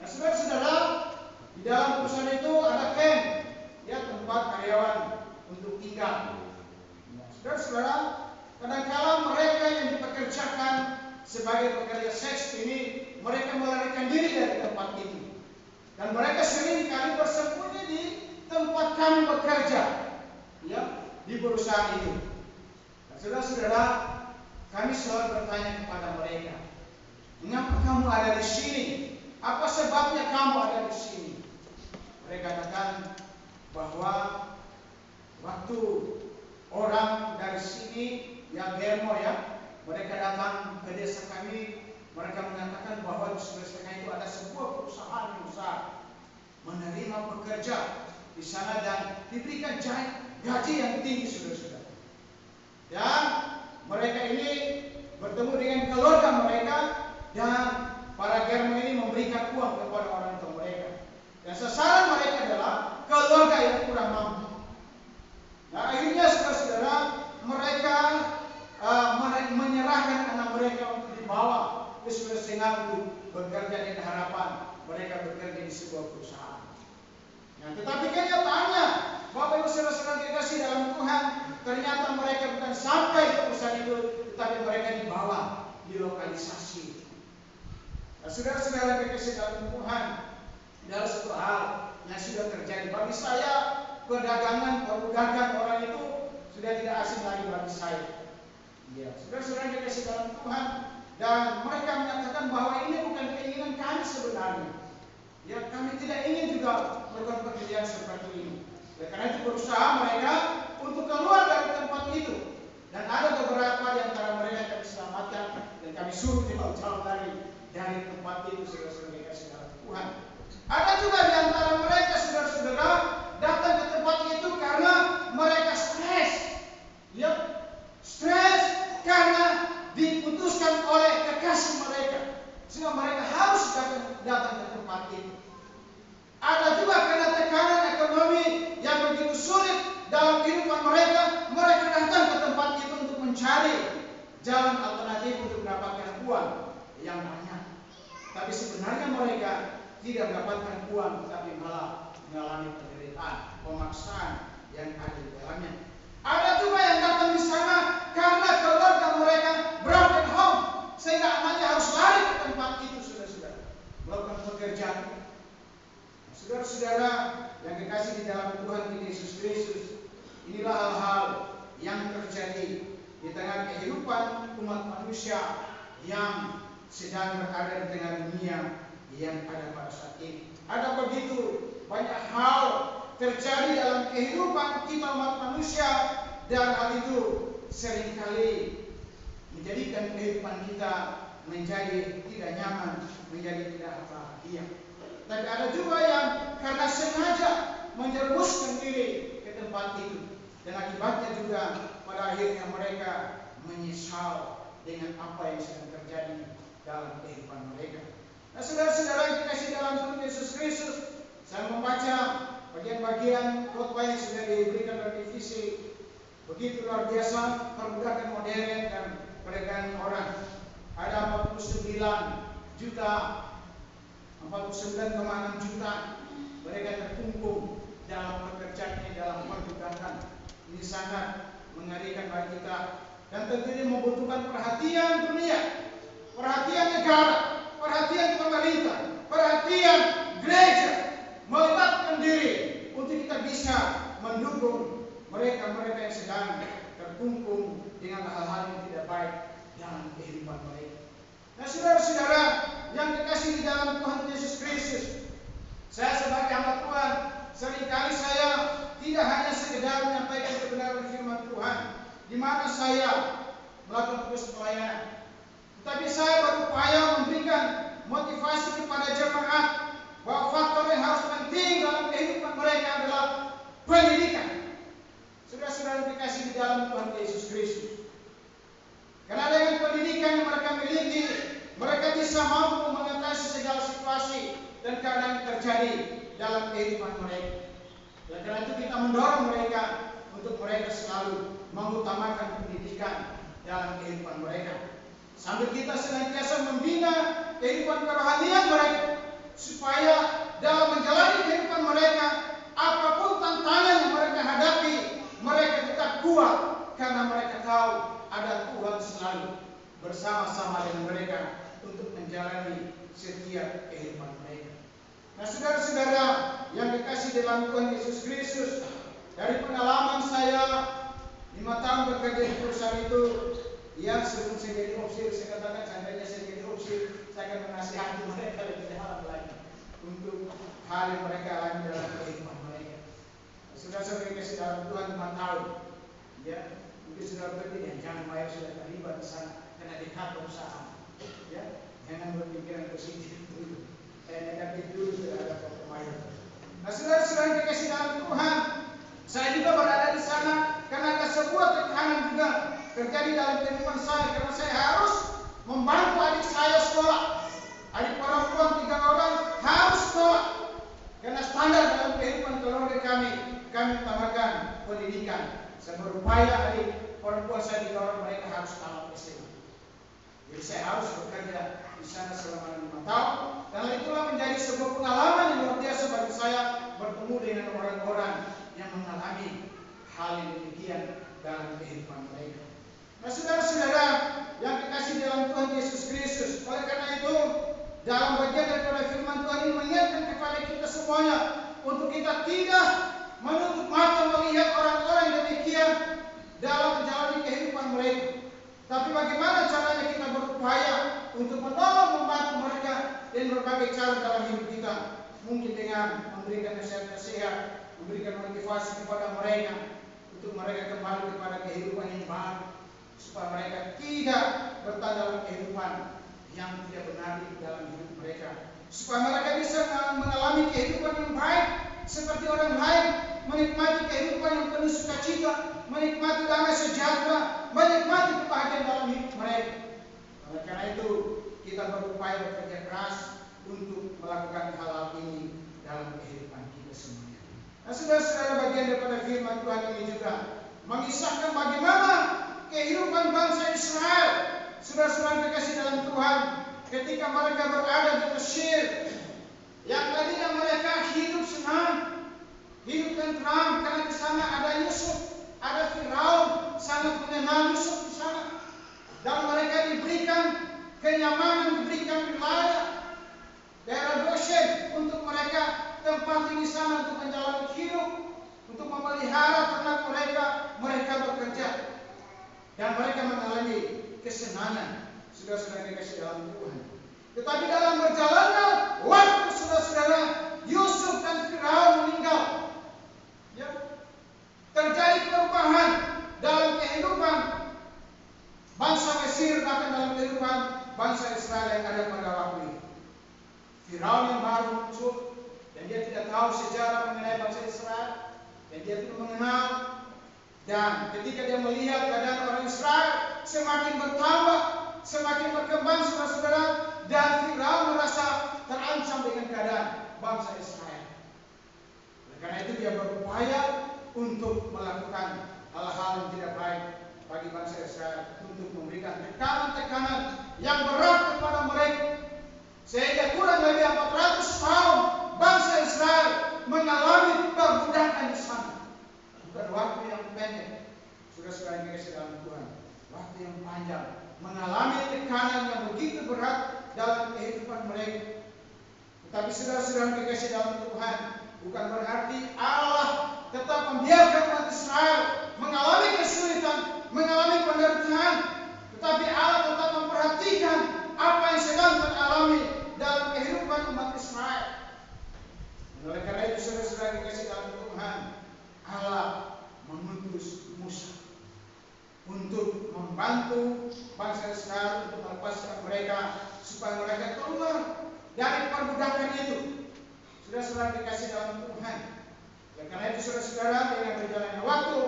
Nah, saudara-saudara, di dalam perusahaan itu ada camp, ya, tempat karyawan untuk tinggal. Nah, saudara-saudara, kadang-kala mereka yang dipekerjakan sebagai pekerja seks ini, mereka melarikan diri dari tempat itu. Dan mereka sering kali bersembunyi di tempat kami bekerja, ya, di perusahaan itu. Nah, saudara-saudara, kami selalu bertanya kepada mereka, mengapa kamu ada di sini? Apa sebabnya kamu ada di sini? Mereka katakan bahwa waktu orang dari sini yang Germo, ya, mereka datang ke desa kami, mereka mengatakan bahwa di sebelah itu ada sebuah perusahaan yang besar menerima pekerja di sana dan diberikan gaji yang tinggi, saudara-saudara. Dan mereka ini bertemu dengan keluarga mereka dan para Germo ini memberikan uang kepada orang tua mereka. Dan sasaran mereka adalah keluarga yang kurang mampu. Nah, akhirnya saudara-saudara, mereka menyerahkan anak mereka untuk dibawa ke Sulawesi untuk bekerja dengan harapan mereka bekerja di sebuah perusahaan. Nah, tetapi kenyataannya, Bapak Ibu saudara-saudara dikasih dalam Tuhan, ternyata mereka bukan sampai ke perusahaan itu, tetapi mereka dibawa di lokalisasi. Nah, saudara-saudara dikasih dalam Tuhan, adalah satu hal yang sudah terjadi bagi saya. Perdagangan orang itu sudah tidak asing lagi bagi saya. Ya, saudara-saudara dikasih dalam Tuhan, dan mereka menyatakan bahwa ini bukan keinginan kami sebenarnya. Ya, kami tidak ingin juga melakukan pekerjaan seperti ini. Ya, karena itu berusaha mereka untuk keluar dari tempat itu. Dan ada beberapa di antara mereka kami selamatkan dan kami suruh jauh-jauh dari tempat itu, saudara-saudara dikasih dalam Tuhan. Ada juga di antara mereka, saudara-saudara, datang ke tempat itu karena mereka stres. Ya, stres karena diputuskan oleh kekasih mereka, sehingga mereka harus datang ke tempat itu. Ada juga karena tekanan ekonomi yang begitu sulit dalam kehidupan mereka, mereka datang ke tempat itu untuk mencari jalan alternatif untuk mendapatkan uang yang banyak. Tapi sebenarnya mereka tidak mendapatkan uang, tetapi malah mengalami penderitaan, pemaksaan yang ada di dalamnya. Ada juga yang datang di sana karena keluarga mereka broken home, sehingga anaknya harus lari ke tempat itu, saudara-saudara, melakukan pekerjaan. Saudara-saudara yang dikasih di dalam Tuhan kita Yesus Kristus, inilah hal-hal yang terjadi di tengah kehidupan umat manusia yang sedang berada di tengah dunia yang ada pada saat ini. Ada begitu banyak hal terjadi dalam kehidupan kita umat manusia, dan hal itu seringkali menjadikan kehidupan kita menjadi tidak nyaman, menjadi tidak bahagia. Tapi ada juga yang karena sengaja menjerumuskan diri ke tempat itu, dan akibatnya juga pada akhirnya mereka menyesal dengan apa yang sedang terjadi dalam kehidupan mereka. Nah, saudara-saudara yang dikasih dalam Tuhan Yesus Kristus, saya membaca bagian-bagian khotbah yang sudah diberikan oleh divisi, begitu luar biasa perbudakan modern dan perdagangan orang. Ada 49,6 juta mereka terkungkung dalam pekerjaan ini, dalam perbudakan. Ini sangat mengerikan bagi kita, dan tentunya membutuhkan perhatian dunia, perhatian negara, perhatian pemerintah, perhatian gereja, melibatkan diri untuk kita bisa mendukung mereka-mereka yang sedang terkungkung dengan hal-hal yang tidak baik dalam kehidupan mereka. Nah, saudara-saudara yang dikasih di dalam Tuhan Yesus Kristus, saya sebagai hamba Tuhan, seringkali saya tidak hanya sekedar menyampaikan kebenaran firman Tuhan, di mana saya melakukan tugas pelayanan, tetapi saya berupaya memberikan motivasi kepada jemaat bahwa faktor yang harus penting dalam kehidupan mereka adalah pendidikan. Saudara-saudara dikasih di dalam Tuhan Yesus Kristus, karena dengan pendidikan yang mereka miliki, mereka bisa mampu mengatasi segala situasi dan keadaan yang terjadi dalam kehidupan mereka. Dan karena itu kita mendorong mereka untuk mereka selalu mengutamakan pendidikan dalam kehidupan mereka, sambil kita senantiasa membina kehidupan kerohanian mereka, supaya dalam menjalani kehidupan mereka, apapun tantangan yang mereka hadapi, mereka tetap kuat, karena mereka tahu ada Tuhan selalu bersama-sama dengan mereka untuk menjalani setiap kehidupan mereka. Nah, saudara-saudara yang dikasihi dalam Tuhan Yesus Kristus, dari pengalaman saya 5 tahun bekerja di perusahaan itu, yang sebelum saya jadi opsir, saya katakan seandainya saya jadi opsir, saya akan menasihati mereka lebih dalam lagi untuk hal yang mereka alami dalam kehidupan mereka. Saudara-saudara yang dikasihi dalam Tuhan 5 tahun, ya, mungkin saudara berpikir jangan bayar sudah terlibat di sana karena dekat perusahaan, ya, jangan berpikiran positif dulu, negatif dulu terhadap pemain. Nah, saudara-saudara yang dikasihi dalam Tuhan, saya juga berada di sana karena ada sebuah tekanan juga terjadi dalam kehidupan saya, karena saya harus membantu adik saya sekolah. Adik perempuan 3 orang harus sekolah karena standar dalam kehidupan keluarga kami utamakan pendidikan. Saya berupaya adik perempuan saya 3 orang mereka harus tamat SMA. Jadi saya harus bekerja di sana selama 5 tahun, dan itulah menjadi sebuah pengalaman yang luar biasa bagi saya bertemu dengan orang-orang yang mengalami hal yang demikian dalam kehidupan mereka. Nah, saudara-saudara yang dikasihi dalam Tuhan Yesus Kristus, oleh karena itu dalam bagian daripada firman Tuhan ini mengingatkan kepada kita semuanya untuk kita tidak menutup mata melihat orang-orang yang demikian dalam menjalani kehidupan mereka, tapi bagaimana caranya kita berupaya untuk menolong membantu mereka dan berbagai cara dalam hidup kita, mungkin dengan memberikan nasihat-nasihat, memberikan motivasi kepada mereka untuk mereka kembali kepada kehidupan yang baru, supaya mereka tidak bertahan dalam kehidupan yang tidak benar di dalam hidup mereka, supaya mereka bisa mengalami kehidupan yang baik seperti orang lain, menikmati kehidupan yang penuh sukacita, menikmati damai sejahtera, menikmati kebahagiaan dalam hidup mereka. Oleh karena itu kita berupaya bekerja keras untuk melakukan hal ini dalam kehidupan kita semuanya. Nah, saudara-saudara, bagian daripada firman Tuhan ini juga mengisahkan bagaimana kehidupan bangsa Israel, saudara-saudara terkasih dalam Tuhan, ketika mereka berada di Mesir, yang tadinya mereka hidup senang, hidup tentram, karena di sana ada Yusuf, ada Firaun, sangat mengenal Yusuf di sana, dan mereka diberikan kenyamanan, diberikan wilayah daerah Goshen untuk mereka tempati di sana untuk menjalani hidup, untuk memelihara ternak mereka bekerja, dan mereka mengalami kesenangan, saudara-saudara dikasihi dalam Tuhan. Tetapi dalam berjalannya waktu, saudara-saudara, Yusuf dan Firaun meninggal, ya, terjadi perubahan dalam kehidupan bangsa Mesir, bahkan dalam kehidupan bangsa Israel yang ada pada waktu itu. Firaun yang baru muncul, dan dia tidak tahu sejarah mengenai bangsa Israel, dan dia tidak mengenal. Dan ketika dia melihat keadaan orang Israel semakin bertambah, semakin berkembang, saudara-saudara, dan Firaun merasa terancam dengan keadaan bangsa Israel. Oleh karena itu dia berupaya untuk melakukan hal-hal yang tidak baik bagi bangsa Israel, untuk memberikan tekanan-tekanan yang berat kepada mereka, sehingga kurang lebih 400 tahun bangsa Israel mengalami perbudakan di sana. Bukan waktu yang pendek, saudara-saudara yang dikasihi dalam Tuhan, waktu yang panjang, mengalami tekanan yang begitu berat dalam kehidupan mereka. Tetapi saudara-saudara yang dikasihi dalam Tuhan, bukan berarti Allah tetap membiarkan umat Israel mengalami kesulitan, mengalami penderitaan, tetapi Allah tetap memperhatikan apa yang sedang teralami dalam kehidupan umat Israel. Oleh karena itu, saudara-saudara yang dikasihi dalam Tuhan, Allah mengutus Musa untuk membantu bangsa Israel untuk melepaskan mereka, supaya mereka keluar dari perbudakan itu. Saudara-saudara dikasih dalam Tuhan. Dan karena itu, saudara-saudara, dengan berjalannya waktu,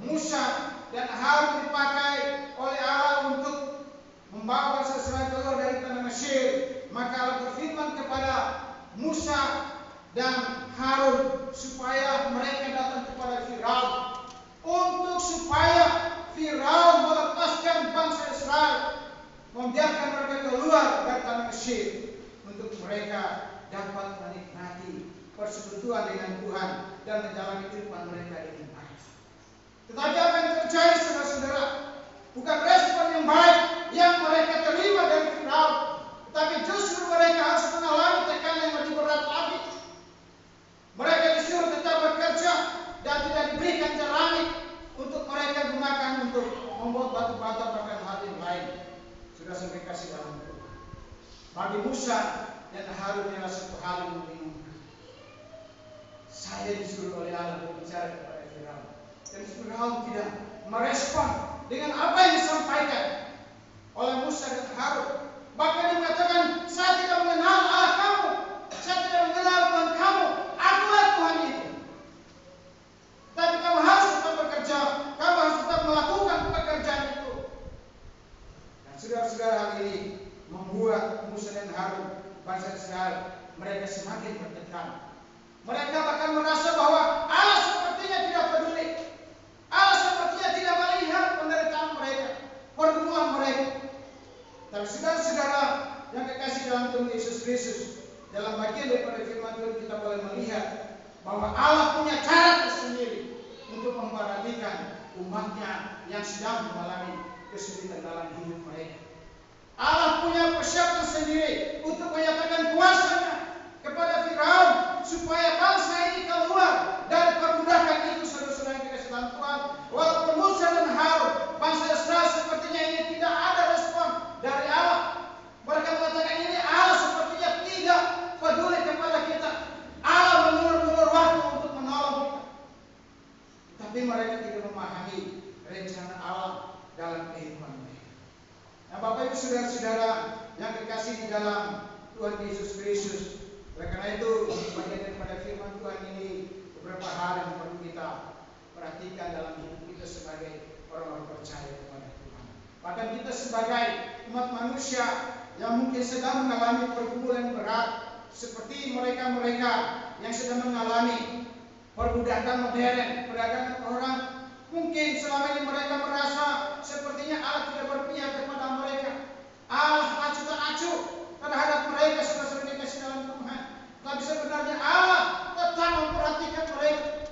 Musa dan Harun dipakai oleh Allah untuk membawa bangsa Israel keluar dari tanah Mesir. Maka Allah berfirman kepada Musa dan Harun supaya mereka datang kepada Firaun, untuk supaya Firaun melepaskan bangsa Israel, membiarkan mereka keluar dari tanah Mesir, untuk mereka dapat menikmati persekutuan dengan Tuhan dan menjalani kehidupan mereka dengan baik. Tetapi apa yang terjadi, saudara-saudara? bukan respon yang baik yang mereka terima dari Firaun, tapi justru mereka harus mengalami tekanan yang lebih berat lagi. Mereka disuruh tetap bekerja dan tidak diberikan keramik untuk mereka gunakan untuk membuat batu bata bahkan hal yang lain. Sudah sampai kasih dalam Tuhan. Bagi Musa dan Harun adalah satu hal yang membingungkan. Saya disuruh oleh Allah berbicara kepada Firaun, dan Firaun tidak merespon dengan apa yang disampaikan oleh Musa dan Harun. Bahkan dia mengatakan, saya tidak mengenal Allah kamu, saya tidak mengenal Tuhan kamu, akulah Tuhan itu. Tapi kamu harus tetap bekerja, kamu harus tetap melakukan pekerjaan itu. Dan saudara-saudara, hal ini membuat Musa dan Harun, bangsa Israel, mereka semakin tertekan. Mereka bahkan merasa bahwa Allah sepertinya tidak peduli. Allah sepertinya tidak melihat penderitaan mereka, pergumulan mereka. Tapi saudara-saudara yang kekasih dalam Tuhan Yesus Kristus, dalam bagian daripada firman Tuhan kita boleh melihat bahwa Allah punya cara tersendiri untuk memperhatikan umatnya yang sedang mengalami kesulitan dalam hidup mereka. Allah punya persiapan sendiri untuk menyatakan kuasanya kepada Firaun supaya bangsa ini keluar dari perbudakan itu. Saudara-saudara yang dikasihi dalam Tuhan, walaupun Musa dan Harun, bangsa Israel sepertinya ini tidak ada respon dari Allah. Mereka mengatakan ini Allah sepertinya tidak peduli kepada kita. Allah mengulur-ulur waktu untuk menolong kita. Tapi mereka tidak memahami rencana Allah dalam kehidupan mereka. Nah, Bapak Ibu saudara-saudara yang dikasihi di dalam Tuhan Yesus Kristus, oleh karena itu bagian daripada firman Tuhan ini beberapa hal yang perlu kita perhatikan dalam hidup kita sebagai orang-orang percaya kepada Tuhan. Bahkan kita sebagai umat manusia yang mungkin sedang mengalami pergumulan berat, seperti mereka-mereka yang sedang mengalami perbudakan modern, perdagangan orang. Mungkin selama ini mereka merasa sepertinya Allah tidak berpihak kepada mereka. Allah acuh tak acuh terhadap mereka, saudara-saudara yang dikasihi dalam Tuhan. Tapi sebenarnya Allah tetap memperhatikan mereka,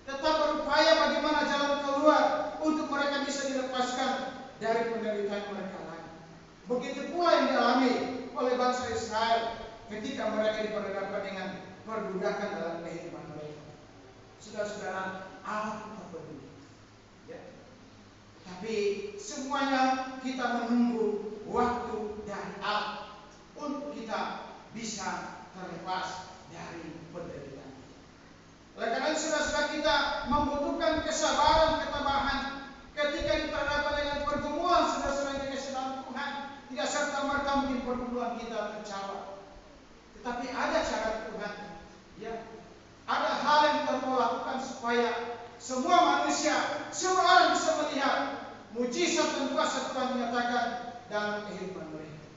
tetap berupaya bagaimana jalan keluar untuk mereka bisa dilepaskan dari penderitaan mereka lagi. Begitu pula yang dialami oleh bangsa Israel ketika mereka diperhadapkan dengan perbudakan dalam kehidupan mereka. Saudara-saudara, Allah tetap peduli. Ya. Tapi semuanya kita menunggu waktu dari Allah untuk kita bisa terlepas dari penderitaan. Oleh karena itu, saudara-saudara, kita membutuhkan kesabaran, ketabahan ketika diperhadapkan dengan pergumulan. Saudara-saudara yang dikasihi dalam Tuhan, tidak serta-merta mungkin pergumulan kita terjawab, tetapi ada cara Tuhan. Ya, ada hal yang kita mau lakukan supaya semua manusia, semua orang bisa melihat mujizat dan kuasa Tuhan menyatakan dalam kehidupan mereka.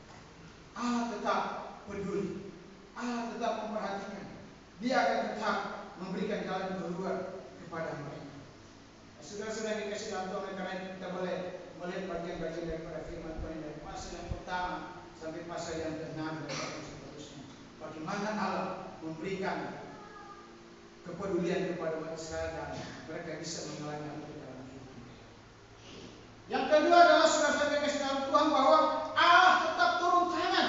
Allah tetap peduli, Allah tetap memperhatikan. Dia akan tetap memberikan jalan keluar kepada mereka. Saudara-saudara yang dikasihi dalam Tuhan, karena itu kita boleh melihat bagian-bagian daripada firman Tuhan dari pasal yang pertama sampai pasal yang ke-6 dan seterusnya. Bagaimana Allah memberikan kepedulian kepada umat Israel dan mereka bisa mengalami hal itu dalam hidup mereka. Yang kedua adalah saudara-saudara yang dikasihi dalam Tuhan, bahwa Allah tetap turun tangan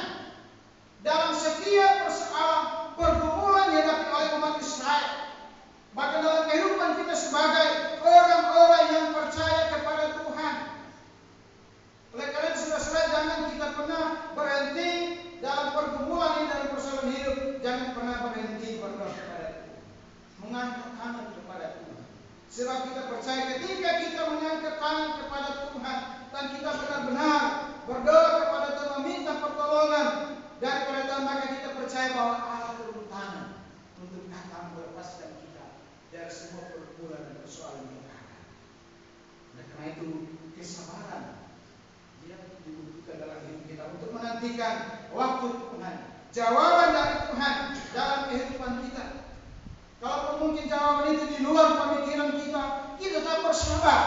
dalam setiap persoalan pergumulan yang dihadapi oleh umat Israel. Bahkan dalam kehidupan kita sebagai orang-orang yang percaya kepada Tuhan. Oleh karena itu, saudara-saudara, jangan kita pernah berhenti dalam pergumulan ini, dalam persoalan hidup. Jangan pernah berhenti berdoa kepada Tuhan, mengangkat tangan kepada Tuhan. Sebab kita percaya ketika kita mengangkat tangan kepada Tuhan dan kita benar-benar berdoa kepada Tuhan, meminta pertolongan daripada Tuhan, maka kita percaya bahwa Allah turun tangan untuk datang melepaskan kita dari semua pergumulan dan persoalan yang ada. Oleh karena itu, kesabaran dia dibutuhkan dalam hidup kita untuk menantikan waktu Tuhan, jawaban dari Tuhan dalam kehidupan kita. Kalaupun mungkin jawaban itu di luar pemikiran kita, kita tetap bersabar.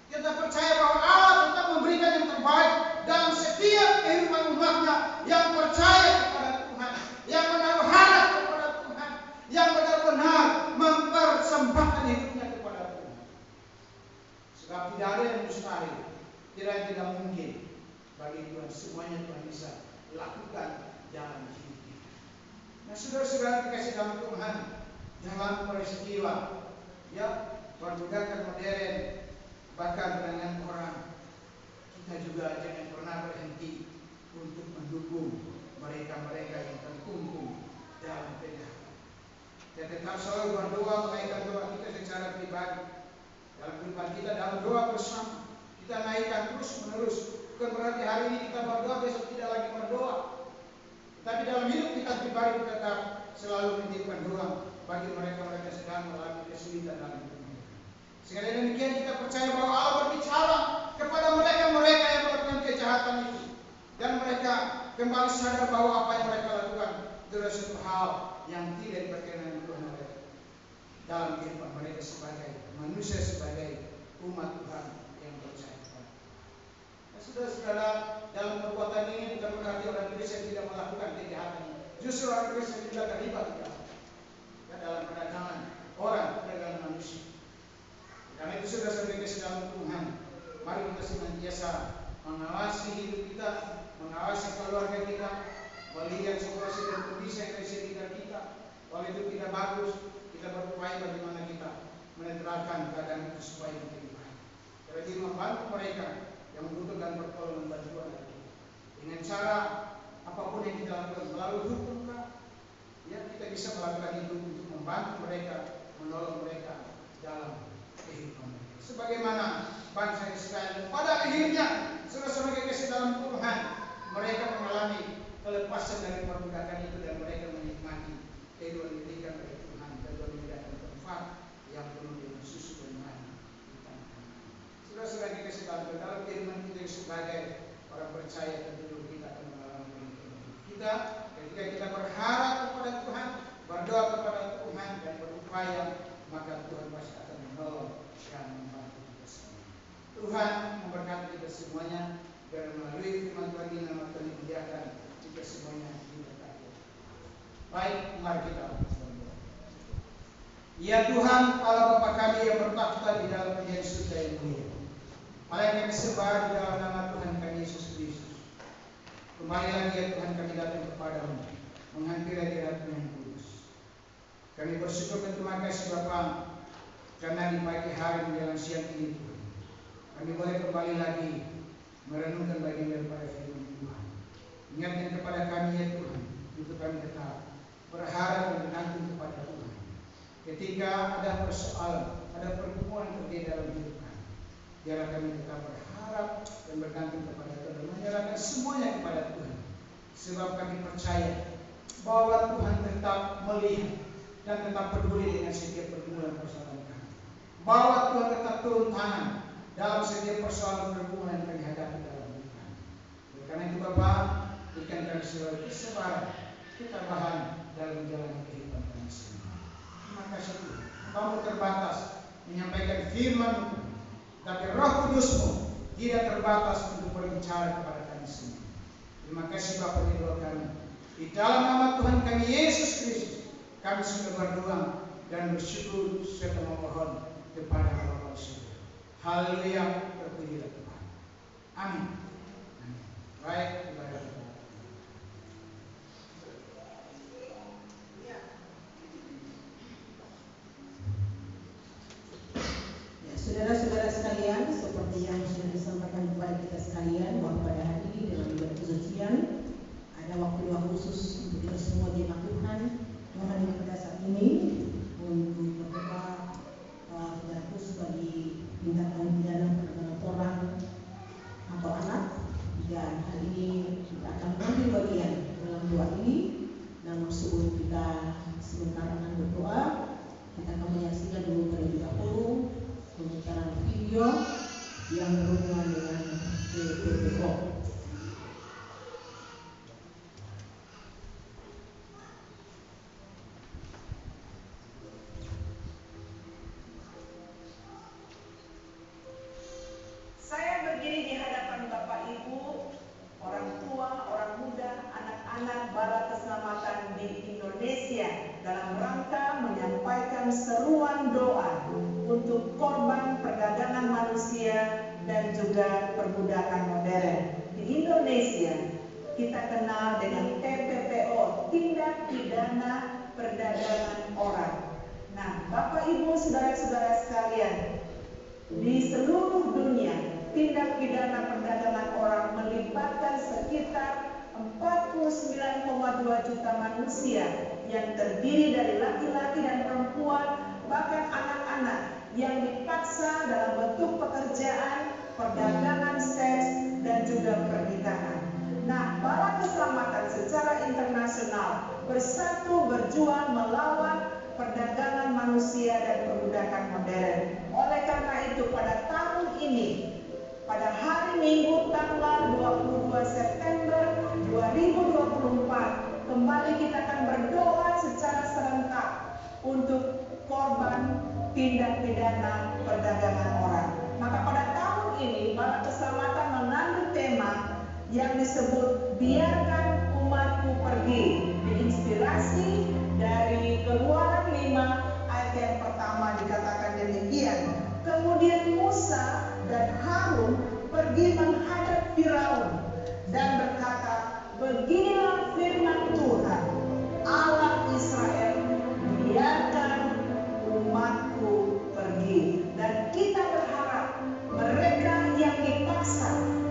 Kita percaya bahwa Allah tetap memberikan yang terbaik dalam setiap kehidupan umatnya yang percaya kepada Tuhan, yang menaruh harap kepada Tuhan, yang benar-benar mempersembahkan hidupnya kepada Tuhan. Sebab tidak ada yang mustahil tidak mungkin bagi Tuhan. Semuanya Tuhan bisa lakukan dalam hidup kita. Nah, saudara-saudara dikasih dalam Tuhan, dalam peristiwa perbudakan modern, bahkan dengan orang, kita juga jangan pernah berhenti untuk mendukung mereka-mereka yang terkungkung dalam kejahatan. Kita tetap selalu berdoa, menaikkan doa kita secara pribadi dalam kehidupan kita, dalam doa bersama. Kita naikkan terus menerus. Bukan berarti hari ini kita berdoa, besok tidak lagi berdoa. Tapi dalam hidup kita pribadi tetap selalu menitipkan doa bagi mereka-mereka yang sedang mengalami kesulitan dalam hidup mereka. Sekali demikian kita percaya bahwa Allah berbicara kepada mereka-mereka yang melakukan kejahatan itu, dan mereka kembali sadar bahwa apa yang mereka lakukan adalah suatu hal yang tidak berkenan Tuhan mereka dalam kehidupan mereka sebagai manusia, sebagai umat Tuhan yang percaya. Saudara-saudara, dalam perbuatan ini bukan berarti orang Kristen tidak melakukan kejahatan. Justru orang Kristen juga terlibat dalam perdagangan orang, perdagangan manusia. Karena itu saudara-saudara kita dalam Tuhan, mari kita senantiasa mengawasi hidup kita, mengawasi keluarga kita, melihat situasi dan kondisi yang ada di sekitar kita. Kalau itu tidak bagus, kita berupaya bagaimana kita menetralkan keadaan itu supaya menjadi baik. Jadi membantu mereka yang membutuhkan pertolongan bantuan dengan cara apapun yang kita lakukan, melalui hukum kita bisa melakukan itu untuk membantu mereka, menolong mereka dalam kehidupan mereka. Sebagaimana bangsa Israel pada akhirnya saudara-saudara kasih dalam Tuhan, mereka mengalami kelepasan dari perbudakan itu dan mereka menikmati kehidupan diberikan oleh Tuhan, kehidupan diberikan tempat yang penuh dengan susu dan madu. Saudara-saudara kita dalam kehidupan kita sebagai orang percaya, tentu kita akan mengalami kita ketika kita berharap kepada Tuhan, berdoa kepada Tuhan dan berupaya, maka Tuhan pasti akan menolong dan membantu kita semua. Tuhan memberkati kita semuanya, dan melalui firman Tuhan ini nama Tuhan dimuliakan, kita semuanya diberkati. Baik, mari kita berdoa. Ya Tuhan, Allah Bapa kami yang bertakhta di dalam Dia surga yang mulia, Allah yang kami sembah di dalam nama Tuhan kami Yesus Kristus. Kembali lagi ya Tuhan, kami datang kepadamu menghampiri hadirat-Mu yang kudus. Kami bersyukur dan terima kasih Bapa, karena di pagi hari menjelang siang ini Tuhan, kami boleh kembali lagi merenungkan bagian daripada firman Tuhan. Ingatkan kepada kami ya Tuhan, untuk kami tetap berharap dan bergantung kepada Tuhan. Ketika ada persoalan, ada pergumulan terjadi dalam hidup kami, biarlah kami tetap berharap dan bergantung kepada Tuhan, dan menyerahkan semuanya kepada Tuhan. Sebab kami percaya bahwa Tuhan tetap melihat dan tetap peduli dengan setiap pergumulan persoalan kami. Bahwa Tuhan tetap turun tangan dalam setiap persoalan pergumulan yang kami hadapi dalam hidup kami. Karena itu Bapa, berikan kami selalu kesabaran, ketabahan dalam menjalani kehidupan kami semua. Terima kasih Tuhan, Kamu terbatas menyampaikan firman-Mu, tapi Roh Kudus-Mu tidak terbatas untuk berbicara kepada kami semua. Terima kasih Bapa di doa kami. Di dalam nama Tuhan kami Yesus Kristus, kami sudah berdoa dan bersyukur serta memohon kepada Bapa di surga. Haleluya, terpujilah Tuhan. Amin. Amin. Baik, ibadah kita. Saudara-saudara sekalian, seperti yang sudah disampaikan kepada kita sekalian, bahwa pada hari ini dalam ibadah kesucian ada waktu-waktu khusus untuk kita semua jemaat Tuhan yang hadir pada saat ini untuk berdoa secara khusus bagi tindakan pidana perdagangan orang atau anak. Dan hari ini kita akan mengambil bagian dalam doa ini. Namun sebelum kita sebentar akan berdoa, kita akan menyaksikan dulu terlebih dahulu pemutaran video yang berhubungan dengan PPO. Saya berdiri di hadapan Bapak Ibu, orang tua, orang muda, anak-anak Bala Keselamatan di Indonesia dalam rangka menyampaikan seruan doa untuk korban perdagangan manusia dan juga perbudakan modern. Di Indonesia kita kenal dengan TPPO, tindak pidana perdagangan orang. Nah, Bapak Ibu saudara-saudara sekalian, di seluruh dunia tindak pidana perdagangan orang melibatkan sekitar 49,2 juta manusia yang terdiri dari laki-laki dan perempuan, bahkan anak-anak yang dipaksa dalam bentuk pekerjaan, perdagangan seks, dan juga pernikahan. Nah, para keselamatan secara internasional bersatu berjuang melawan perdagangan manusia dan perbudakan modern. Oleh karena itu, pada tahun ini, pada hari Minggu tanggal 22 September 2024, kembali kita akan berdoa secara serentak untuk korban tindak pidana perdagangan orang. Maka pada tahun ini, para keselamatan mengambil tema yang disebut biarkan umatku pergi, diinspirasi dari Keluaran 5 ayat yang pertama dikatakan demikian. Kemudian Musa dan Harun pergi menghadap Firaun dan berkata, beginilah firman Tuhan Allah Israel, biarkan umatku pergi. Dan kita berharap mereka yang dipaksa,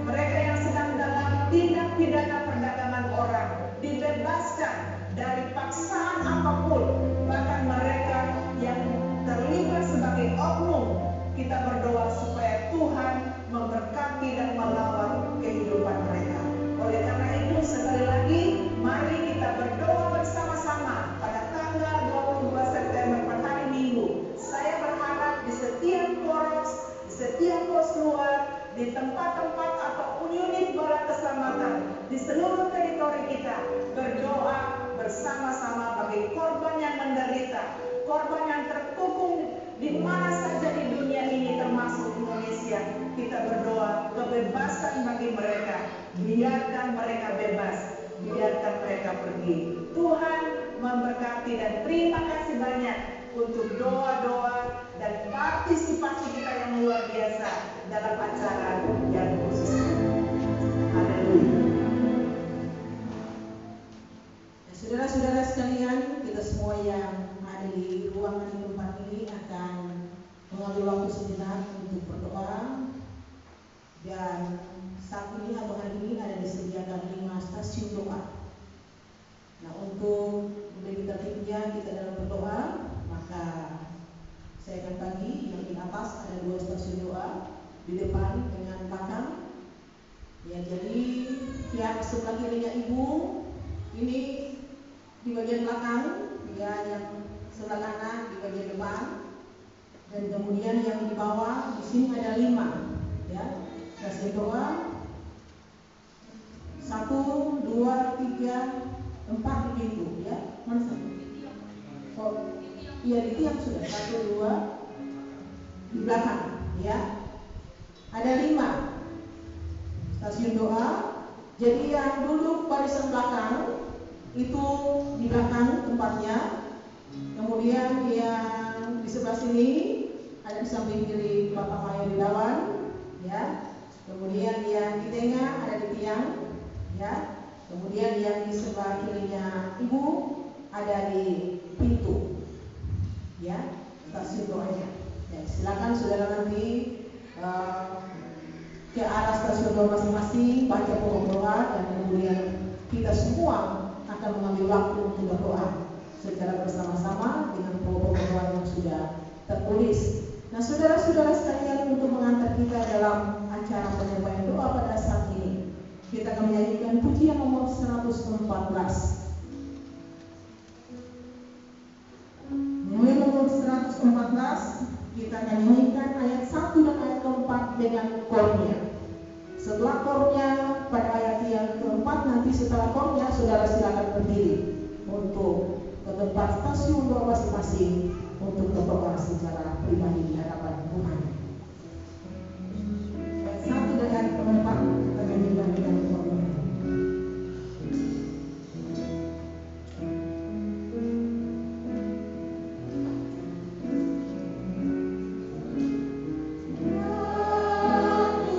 mereka yang sedang dalam tindak pidana perdagangan orang, dibebaskan dari paksaan apapun. Bahkan mereka yang terlibat sebagai oknum, kita berdoa supaya Tuhan memberkati dan melawat kehidupan mereka. Oleh karena itu, sekali lagi, mari kita berdoa bersama-sama pada tanggal 22 September pada hari Minggu. Saya berharap di setiap poros, di setiap pos luar, di tempat-tempat atau unit bala keselamatan, di seluruh teritori kita, berdoa bersama-sama bagi korban yang menderita, korban yang terkukung di mana saja di dunia ini termasuk Indonesia. Kita berdoa kebebasan bagi mereka, biarkan mereka bebas, biarkan mereka pergi. Tuhan memberkati dan terima kasih banyak untuk doa-doa dan partisipasi kita yang luar biasa dalam acara yang khusus. Haleluya. Saudara-saudara sekalian, kita semua yang ada di ruangan di tempat ini akan mengambil waktu sejenak untuk berdoa. Dan saat ini atau hari ini ada disediakan 5 stasiun doa. Nah, untuk lebih tertibnya kita dalam berdoa, maka saya akan bagi yang di atas ada 2 stasiun doa, di depan dengan belakang. Ya, jadi yang sebelah kirinya ibu ini di bagian belakang, ya, yang sebelah kanan di bagian depan, dan kemudian yang di bawah di sini ada 5, ya. Stasiun doa 1, 2, 3, 4 di pintu, ya. Mana satu? Oh, iya di tiang sudah 1, 2 di belakang, ya. Ada 5 stasiun doa. Jadi yang duduk barisan belakang itu di belakang tempatnya. Kemudian yang di sebelah sini ada di samping kiri Bapak Maya Dilawan, ya. Kemudian yang di tengah ada di tiang, ya. Kemudian yang di sebelah kirinya ibu ada di pintu, ya, stasiun doanya. Ya, silakan saudara nanti ke arah stasiun doa masing-masing, baca pokok doa, dan kemudian kita semua akan mengambil waktu untuk berdoa secara bersama-sama dengan pokok doa yang sudah tertulis. Nah, saudara-saudara sekalian, untuk mengantar kita dalam acara penyampaian doa pada saat ini, kita akan menyanyikan pujian nomor 114. Mulai nomor 114, kita akan nyanyikan ayat 1 dan ayat keempat dengan kornya. Setelah kornya pada ayat yang keempat, nanti setelah kornya saudara silakan berdiri untuk ke tempat stasiun doa masing-masing untuk berdoa secara pribadi di hadapan Tuhan. Ayat 1 dan ayat keempat kita nyanyikan dengan kornya. Aku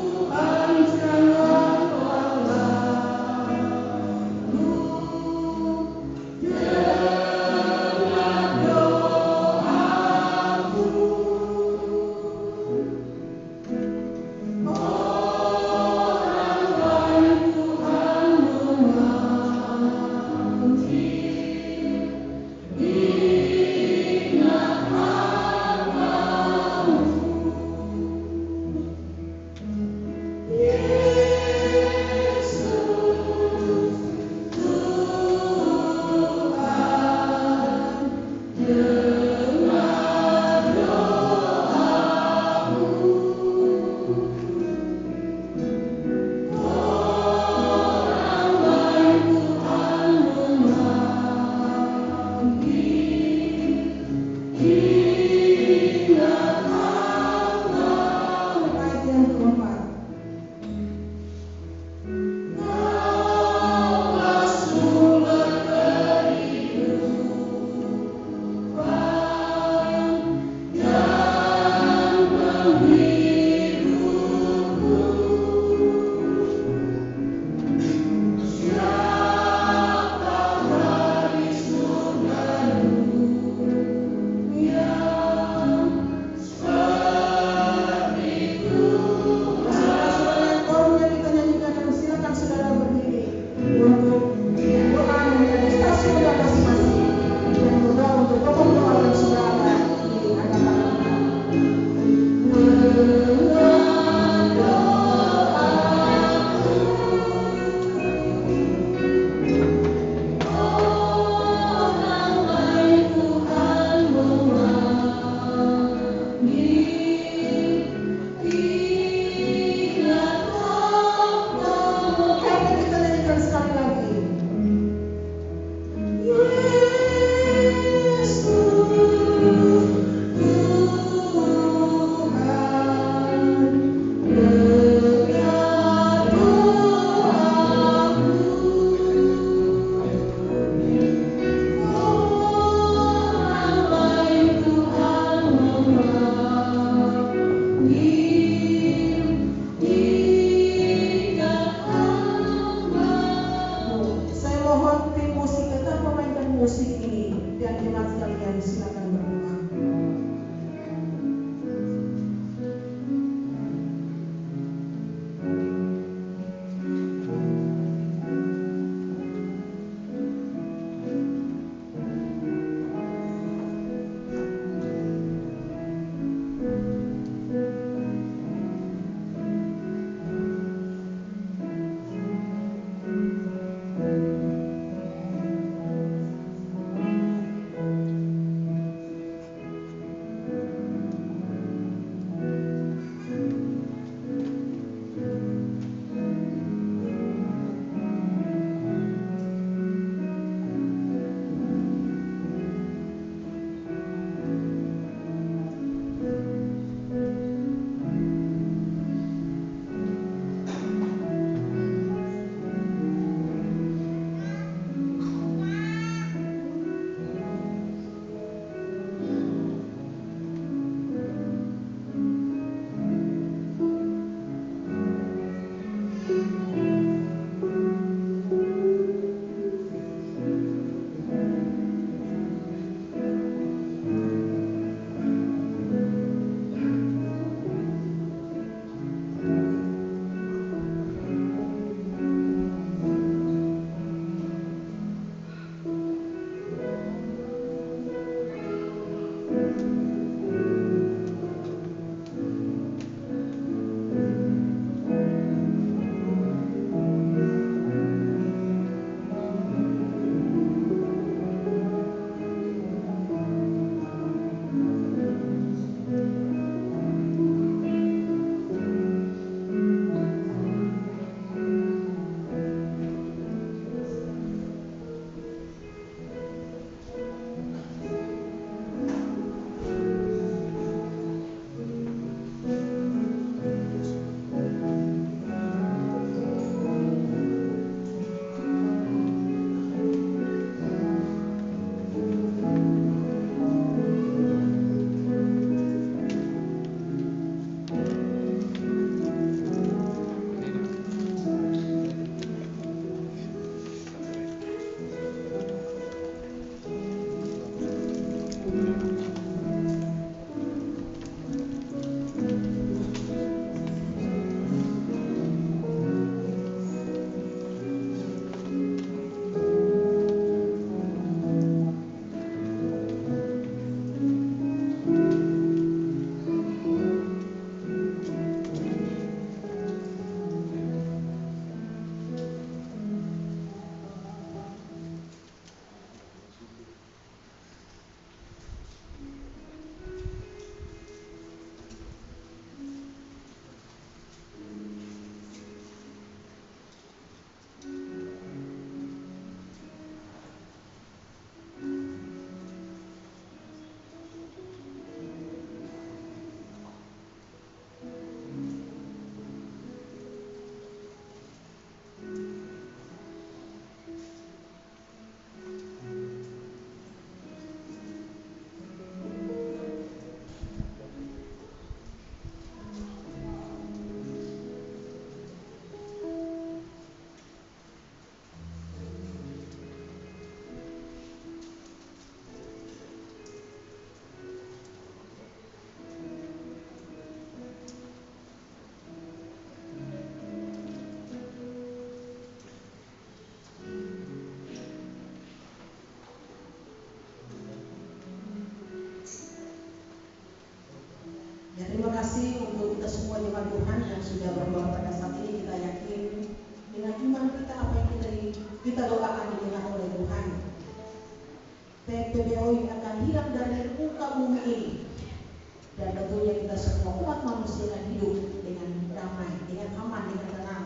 Mari silakan berdoa. Ya, terima kasih untuk kita semua jemaat Tuhan yang sudah berdoa pada saat ini. Kita yakin dengan iman kita apa yang kita doakan didengar oleh Tuhan. PPBOI akan hilang dari muka bumi ini, dan tentunya kita semua umat manusia akan hidup dengan damai, dengan aman, dengan tenang,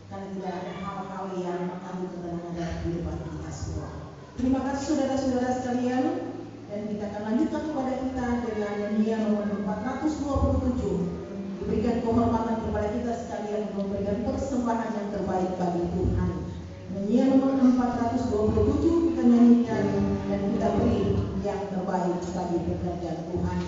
karena tidak ada hal-hal yang mengganggu ketenangan dalam kehidupan kita semua. Terima kasih saudara-saudara sekalian, dan kita akan lanjutkan kepada kita dengan nyanyian nomor 427. Diberikan kehormatan kepada kita sekalian memberikan persembahan yang terbaik bagi Tuhan. Nyanyian nomor 427 kita nyanyikan dan kita beri yang terbaik bagi pekerjaan Tuhan.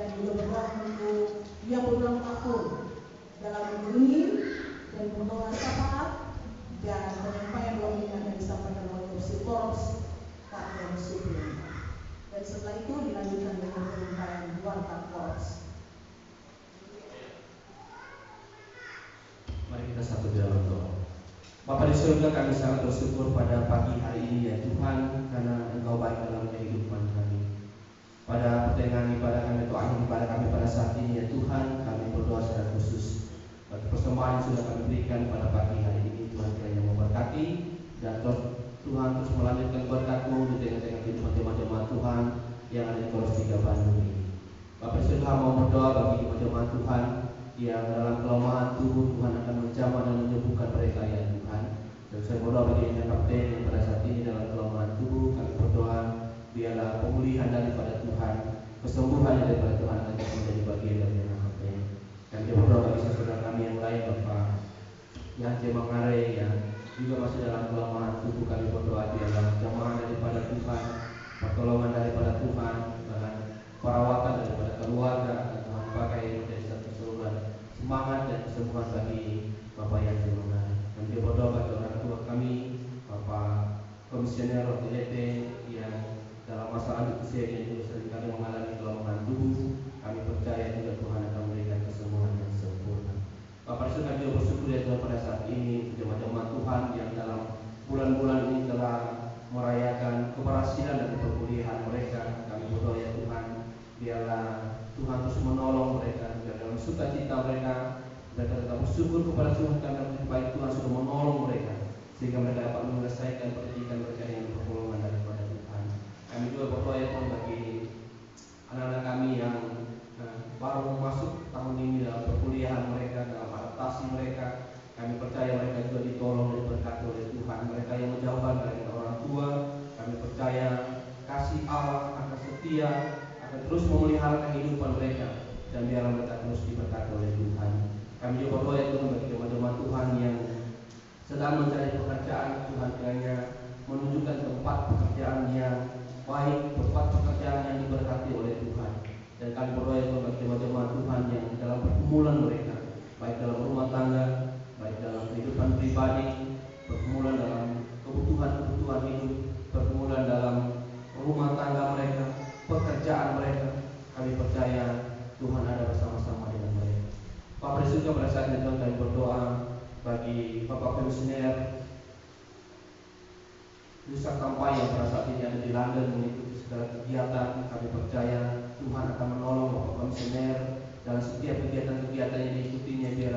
dan juga berdoa untuk dia program tahun dalam mengiringi dan membawa syafaat dan penyampaian doa yang disampaikan oleh Korps Kapten Supir. Dan setelah itu dilanjutkan dengan penyampaian warta Korps. Mari kita satu dalam doa. Bapa di surga, kami sangat bersyukur pada pagi hari ini ya Tuhan, karena Engkau baik dalam kehidupan kami. Pada pertengahan ibadah kami atau akhir ibadah kami pada saat ini ya Tuhan, kami berdoa secara khusus bagi persembahan yang sudah kami berikan pada pagi hari ini. Tuhan kiranya memberkati dan Tuhan terus melanjutkan berkat-Mu di tengah-tengah kehidupan jemaat-jemaat Tuhan yang ada di Kolose 3 Bandung ini. Bapa di surga, mau berdoa bagi jemaat Tuhan yang dalam kelemahan tubuh, Tuhan akan menjamah dan menyembuhkan mereka ya Tuhan. Dan saya berdoa bagi kapten yang pada saat ini dalam kelemahan tubuh, kami berdoa biarlah pemulihan daripada Tuhan, kesembuhan daripada Tuhan akan menjadi bagian dari anak kapten. Dan kita berdoa bagi saudara kami yang lain, Bapak yang Mangare yang juga masih dalam kelemahan tubuh, kami berdoa biarlah jamaah daripada Tuhan, pertolongan daripada Tuhan, dan perawatan daripada keluarga akan Tuhan pakai menjadi satu keseluruhan semangat dan kesembuhan bagi Bapak yang Mangare. Dan kita berdoa bagi orang tua kami, Bapak Komisioner OTLT yang dalam masalah usia yang juga seringkali mengalami kelemahan tubuh, kami percaya juga Tuhan akan memberikan kesembuhan yang sempurna. Bapak di surga, juga bersyukur ya Tuhan pada saat ini jemaat-jemaat Tuhan yang dalam bulan-bulan ini telah merayakan keberhasilan dan pemulihan mereka. Kami berdoa ya Tuhan, biarlah Tuhan terus menolong mereka, biar dalam sukacita mereka tetap bersyukur kepada Tuhan karena baik Tuhan sudah menolong mereka sehingga mereka dapat menyelesaikan pendidikan mereka yang pertolongan daripada Tuhan. Kami juga berdoa ya Tuhan bagi anak-anak kami yang baru masuk tahun ini dalam perkuliahan mereka, dalam adaptasi mereka. Kami percaya mereka juga ditolong dan diberkati oleh Tuhan. Mereka yang menjauhkan dari orang tua, kami percaya kasih Allah akan setia, akan terus memelihara kehidupan mereka dan biarlah mereka terus diberkati oleh Tuhan. Kami juga berdoa ya Tuhan bagi jemaat-jemaat Tuhan yang sedang mencari pekerjaan, Tuhan kiranya menunjukkan tempat pekerjaan yang baik, tempat pekerjaan yang diberkati oleh Tuhan. Dan kami berdoa ya Tuhan bagi jemaat-jemaat Tuhan yang dalam pergumulan mereka, baik dalam rumah tangga, baik dalam kehidupan pribadi, pergumulan dalam kebutuhan hidup, pergumulan dalam rumah tangga mereka, pekerjaan mereka. Kami percaya Tuhan ada bersama-sama dengan mereka. Bapak di surga, pada saat ini Tuhan kami berdoa bagi Bapak Komisioner Nusa Kampai yang pada saat ini ada di London mengikuti segala kegiatan. Kami percaya Tuhan akan menolong Bapak Komisioner dalam setiap kegiatan-kegiatan yang diikutinya, biar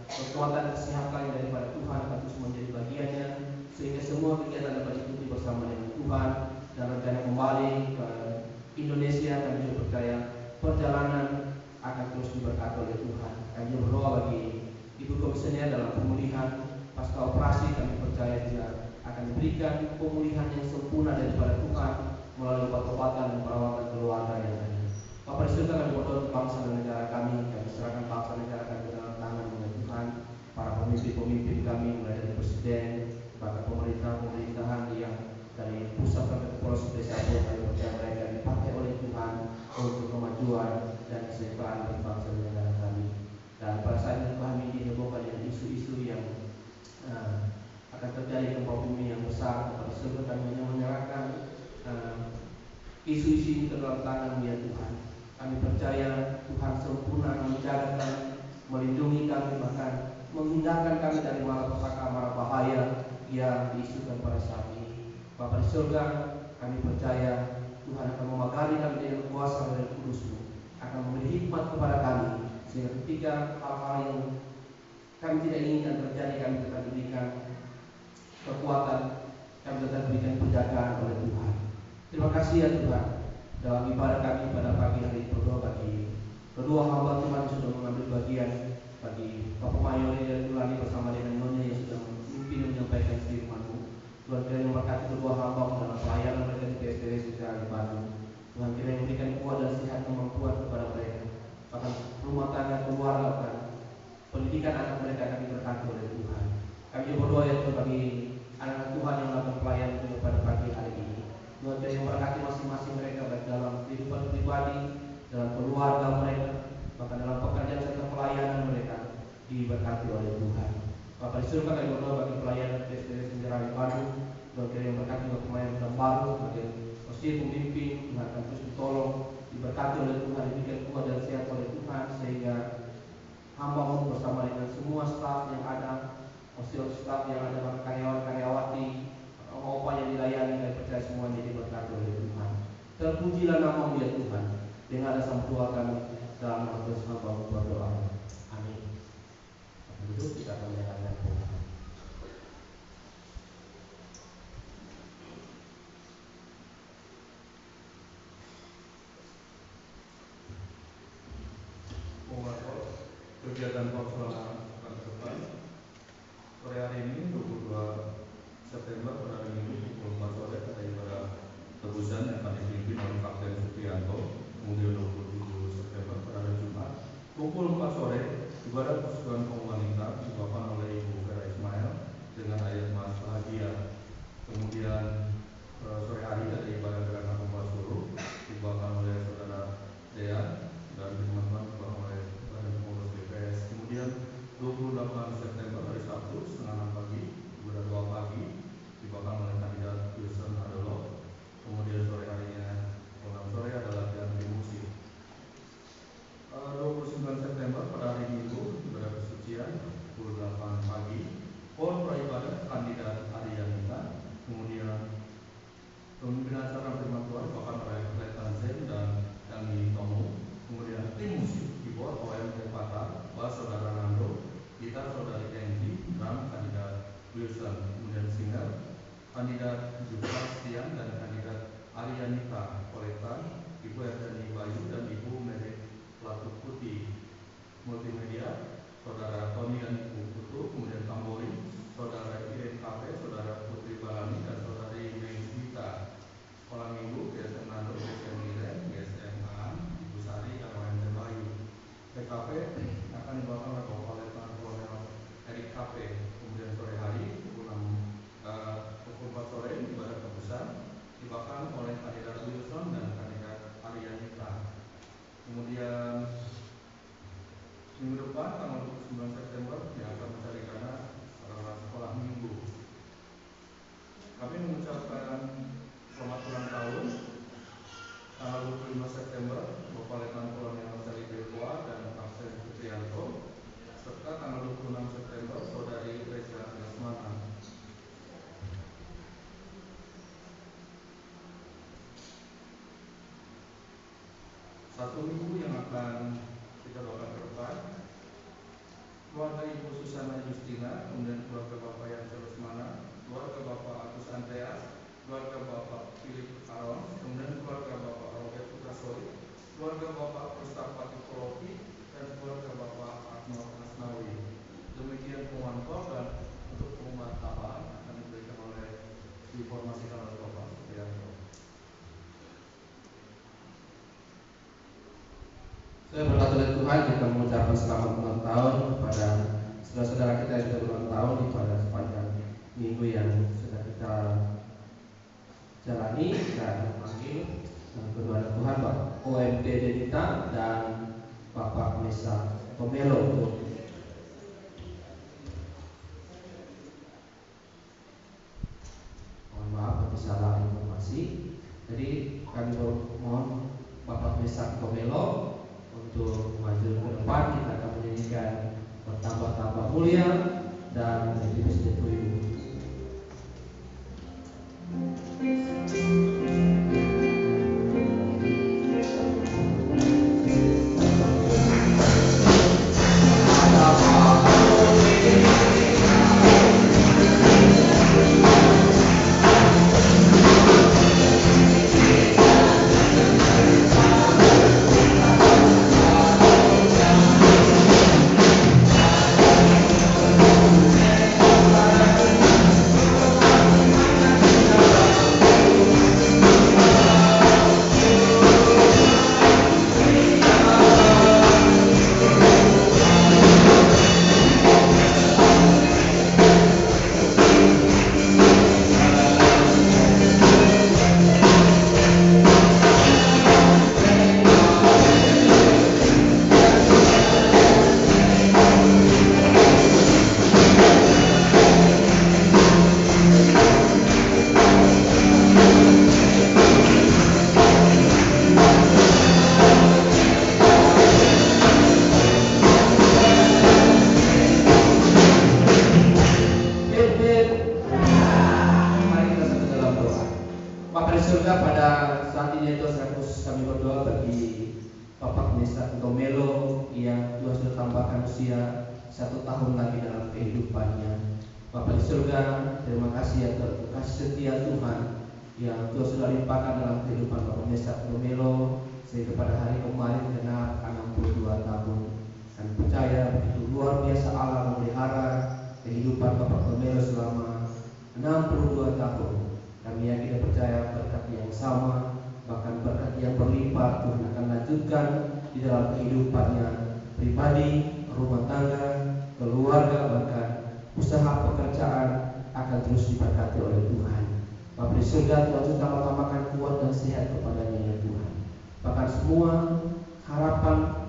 kekuatan kesehatan daripada Tuhan akan terus menjadi bagiannya sehingga semua kegiatan dapat diikuti bersama dengan Tuhan. Dan rencana kembali ke Indonesia, kami juga percaya perjalanan akan terus diberkati oleh Tuhan. Kami juga berdoa bagi Ibu Komisioner dalam pemulihan pasca operasi. Kami percaya dia akan diberikan pemulihan yang sempurna daripada Tuhan melalui obat-obatan dan perawatan keluarga yang ada. Bapak di surga, kami berdoa untuk bangsa dan negara kami. Kami serahkan bangsa dan negara kami dalam tangan Tuhan. Para pemimpin-pemimpin kami mulai dari Presiden, bahkan pemerintahan yang dari pusat sampai ke pulau desa pun kami percaya mereka dipakai oleh Tuhan untuk kemajuan dan kesejahteraan bagi bangsa dan negara kami. Dan pada saat ini kami dihebohkan dengan isu-isu yang akan terjadi gempa bumi yang besar. Pada surga kami hanya menyerahkan isu-isu ini ke dalam tangan ya Tuhan. Kami percaya Tuhan sempurna akan menjaga kami, melindungi kami, bahkan menghindarkan kami dari malapetaka, mara bahaya yang diisukan pada saat ini. Bapa di surga, kami percaya Tuhan akan memagari kami dengan kuasa dari Kudus-Mu, akan memberi hikmat kepada kami sehingga ketika hal-hal yang kami tidak inginkan terjadi, kami tetap diberikan kekuatan, kami tetap diberikan penjagaan oleh Tuhan. Terima kasih ya Tuhan. Dalam ibadah kami pada pagi hari berdoa bagi kedua hamba Tuhan yang sudah mengambil bagian, bagi Bapak Mayori dan Tulani bersama dengan Nyonya yang sudah memimpin menyampaikan firman-Mu. Tuhan kiranya memberkati kedua hamba dalam pelayanan mereka di PSTW secara di Bandung. Tuhan kiranya memberikan kuat dan sehat kemampuan kepada mereka, bahkan rumah tangga, keluarga, bahkan pendidikan anak mereka akan diberkati oleh Tuhan. Kami juga berdoa ya Tuhan bagi anak Tuhan yang melakukan pelayanan juga pada pagi hari ini. Tuhan kiranya memberkati masing-masing mereka baik dalam kehidupan pribadi dalam keluarga mereka, bahkan dalam pekerjaan serta pelayanan mereka diberkati oleh Tuhan. Bapak di surga kami berdoa bagi pelayanan PSDS Penjara Bandung, bagi yang berkati bagi pelayanan yang baru, bagi mesin pemimpin, Tuhan akan terus ditolong, diberkati oleh Tuhan, diberikan kuat dan sehat oleh Tuhan, sehingga hamba-Mu bersama dengan semua staf yang ada, mesin staf yang ada, karyawan-karyawati, apa yang dilayani, dan percaya semuanya diberkati oleh Tuhan. Terpujilah nama-Mu ya Tuhan. Dengan ada doa kami dalam nama Yesus hamba-Mu berdoa. Amin. Duduk kita akan menyatakan Tuhan. Kegiatan pelaksanaan akan depan sore hari ini 22 September pada hari Minggu pukul 4 sore ada ibadah tebusan yang akan dipimpin oleh Kapten Suprianto. Kemudian 27 September pada hari Jumat pukul 4 sore ibadah persekutuan kaum wanita dibawakan oleh Ibu Vera Ismail dengan ayat Mas Bahagia. Kemudian sore hari ada ibadah gerhana bulan suruh dibawakan oleh Saudara Dea dan teman-teman dibawakan oleh Badan Pengurus BPS. Kemudian 28 September hari Sabtu setengah 6 pagi ibadah doa pagi dibawakan oleh kandidat Wilson Adolo. Kemudian sore harinya 6 sore ada latihan tim musik. 29 September pada hari Minggu ibadah kesucian pukul 8 pagi pon praibadah kandidat Arianita. Kemudian pemimpin acara firman Tuhan bahkan oleh Letnan Zen dan Dani Tomu. Kemudian tim musik keyboard OM Pata, bass Saudara Nando, gitar Saudari Kenji, drum kandidat Wilson. Kemudian singer kandidat Jupra Stian dan kandidat Arianita Kolektan, Ibu Erdani Bayu dan Ibu Mary Platu Putih. Multimedia Saudara Tony dan Ibu Putu. Kemudian tambori Saudara Irene Kafe, Saudara Putri Balani dan Saudari Mengita. Sekolah Minggu GSM Nando, GSM Milen, GSM Aan, Ibu Sari dan OMT Bayu. PKP akan dibawakan oleh Bapak Letnan Kolonel Erik KP. Kemudian sore hari pukul 4 sore ibadah tebusan dibawakan oleh kandidat Wilson dan kandidat Arianita. Kemudian minggu depan tanggal 29 September yang akan mencari dana adalah sekolah minggu. Kami mengucapkan selamat ulang tahun tanggal 25 September Bapak Letnan Kolonel Sali Belkoa dan Kapten Suprianto, serta tanggal 26 September Saudari Reza Lesmana. Satu minggu yang akan kita doakan ke depan, keluarga Ibu Susana Justina, kemudian keluarga Bapak Yansa Lesmana, keluarga Bapak Agus Andreas, keluarga Bapak Philip Aron, kemudian keluarga Bapak Robert Putrasori, keluarga Bapak Mustafati Kolopi, dan keluarga Bapak Arnold Asnawi. Demikian pengumuman dan untuk pengumuman tambahan akan diberikan oleh diinformasikan oleh Bapak Suprianto. Saya berkata oleh Tuhan, kita mengucapkan selamat ulang tahun kepada saudara-saudara kita yang sudah berulang tahun di pada sepanjang minggu yang sudah kita jalani. Dan memanggil kedua Tuhan Bapak OMT Denita dan Bapak Mesa Pomelo untuk mohon maaf bagi salah informasi. Jadi kami mohon Bapak Mesa Pomelo untuk maju ke depan. Kita akan menyanyikan Bertambah-tambah Mulia dan Lebih Setuju. Thank bagi Bapak Mesa Domelo yang Tuhan sudah tambahkan usia 1 tahun lagi dalam kehidupannya. Bapak di surga, terima kasih atas kasih setia Tuhan yang Tuhan sudah limpahkan dalam kehidupan Bapak Mesa Domelo sehingga pada hari kemarin genap 62 tahun. Dan percaya begitu luar biasa Allah memelihara kehidupan Bapak Domelo selama 62 tahun. Kami yakin dan percaya berkat yang sama, bahkan berkat yang berlimpah Tuhan akan lanjutkan di dalam kehidupannya pribadi, rumah tangga, keluarga, bahkan usaha pekerjaan akan terus diberkati oleh Tuhan. Bapak di surga, Tuhan sudah tambahkan kuat dan sehat kepadanya ya Tuhan. Bahkan semua harapan,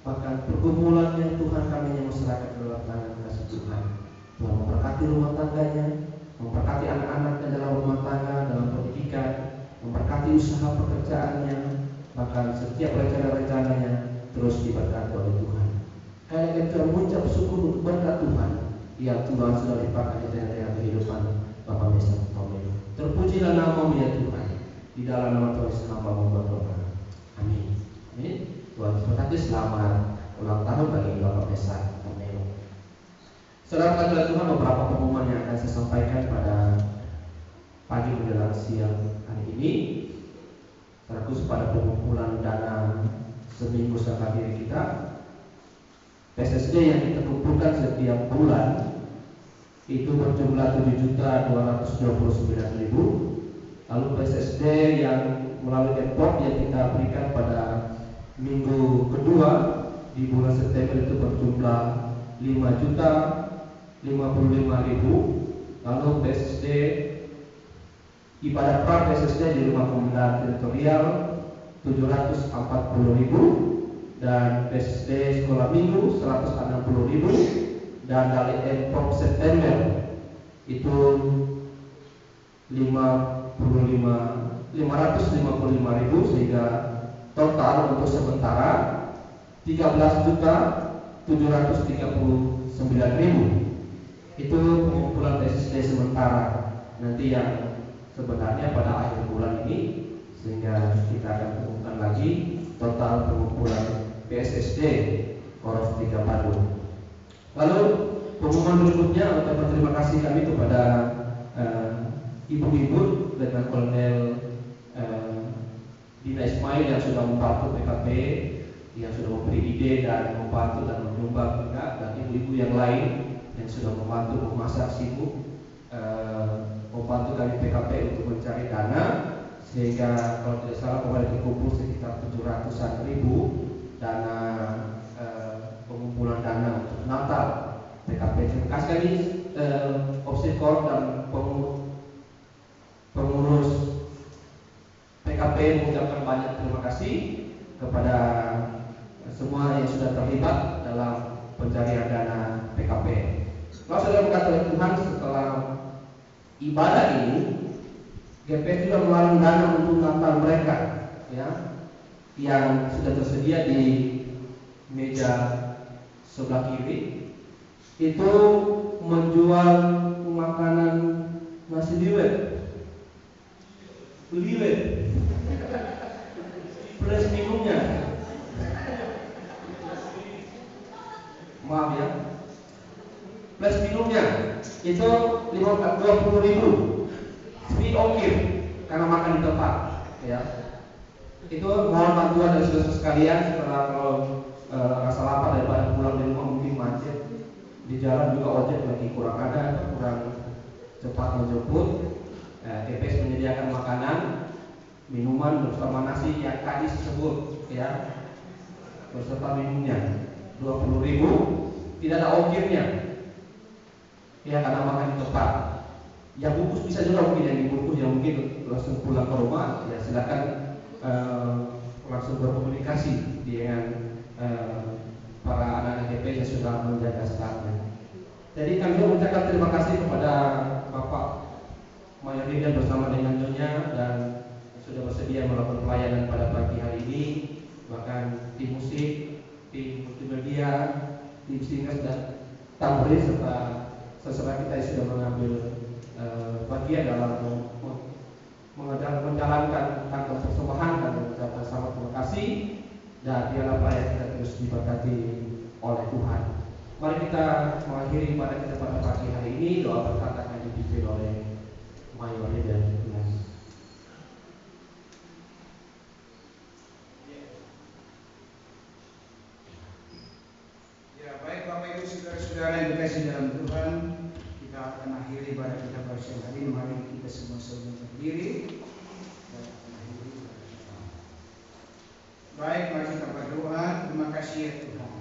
bahkan pergumulan yang Tuhan kami yang masyarakat dalam tangan kasih Tuhan. Tuhan memberkati rumah tangganya, memberkati anak-anaknya dalam rumah tangga, dalam pendidikan, memberkati usaha pekerjaannya, bahkan setiap rencana-rencananya terus diberkati oleh Tuhan. Kami kita mengucap syukur untuk berkat Tuhan yang Tuhan sudah limpahkan di tengah-tengah kehidupan Bapak Mesa Domelo. Terpujilah nama-Mu ya Tuhan. Di dalam nama Tuhan Yesus hamba berdoa. Amin. Amin. Tuhan berkati, selamat ulang tahun bagi Bapak Mesa Domelo. Saudara kasihan Tuhan, beberapa pengumuman yang akan saya sampaikan pada pagi menjelang siang hari ini. Fokus pada pengumpulan dana seminggu setelah diri kita. PSSD yang kita kumpulkan setiap bulan itu berjumlah 7.229.000. Lalu PSSD yang melalui import yang kita berikan pada minggu kedua di bulan September itu berjumlah 5.055.000. Lalu PSSD ibadah pra PSSD di rumah komandan teritorial 740.000 dan PSSD sekolah minggu 160.000 dan dari import September itu 555.000 sehingga total untuk sementara 13.739.000. Itu pengumpulan PSSD sementara. Nanti yang sebenarnya pada akhir bulan ini sehingga kita akan umumkan lagi total pengumpulan PSSD Koros 3 Bandung. Lalu pengumuman berikutnya, ucapan terima kasih kami kepada ibu-ibu Letnan Kolonel Dina Ismail yang sudah membantu PKP, yang sudah memberi ide dan membantu dan menyumbang juga, dan ibu-ibu yang lain yang sudah membantu memasak sibuk membantu kami PKP untuk mencari dana sehingga kalau tidak salah kemarin dikumpul sekitar 700-an ribu dana pengumpulan dana untuk Natal PKP. Terima kasih kami Opsikor dan pengurus PKP mengucapkan banyak terima kasih kepada semua yang sudah terlibat dalam pencarian dana PKP. Kalau saudara berkata Tuhan, setelah ibadah ini GP sudah mengeluarkan dana untuk Natal mereka, ya, yang sudah tersedia di meja sebelah kiri. Itu menjual makanan nasi liwet, plus minumnya. Maaf ya, plus minumnya itu 20.000 free ongkir karena makan di tempat, ya. Itu mohon bantuan dari saudara sekalian setelah kalau rasa lapar daripada pulang di rumah mungkin macet di jalan, juga ojek lagi kurang ada, kurang cepat menjemput. TPS menyediakan makanan, minuman bersama nasi yang tadi disebut, ya, beserta minumnya 20.000, tidak ada ongkirnya, ya, karena makan di tempat. Yang bungkus bisa juga mungkin yang dibungkus, yang mungkin langsung pulang ke rumah, ya silakan langsung berkomunikasi dengan para anak-anak GP yang sudah menjaga stafnya. Jadi kami mengucapkan terima kasih kepada Bapak Mayoriden bersama dengan Nyonya dan sudah bersedia melakukan pelayanan pada pagi hari ini. Bahkan tim musik, tim multimedia, tim singers dan tamborin serta seserah kita yang sudah mengambil bagian dalam menjalankan tanggal persembahan dan mengucapkan selamat terima kasih, dan biarlah perayaan kita terus diberkati oleh Tuhan. Mari kita mengakhiri ibadah kita pada pagi hari ini. Doa berkat akan dipimpin oleh Mayor dan Tuhan. Ya, baik Bapak Ibu saudara-saudara yang dikasihi dalam Tuhan, kita akan akhiri ibadah kita pada siang hari ini. Mari kita semua berdiri. Baik, mari kita berdoa. Terima kasih ya Tuhan,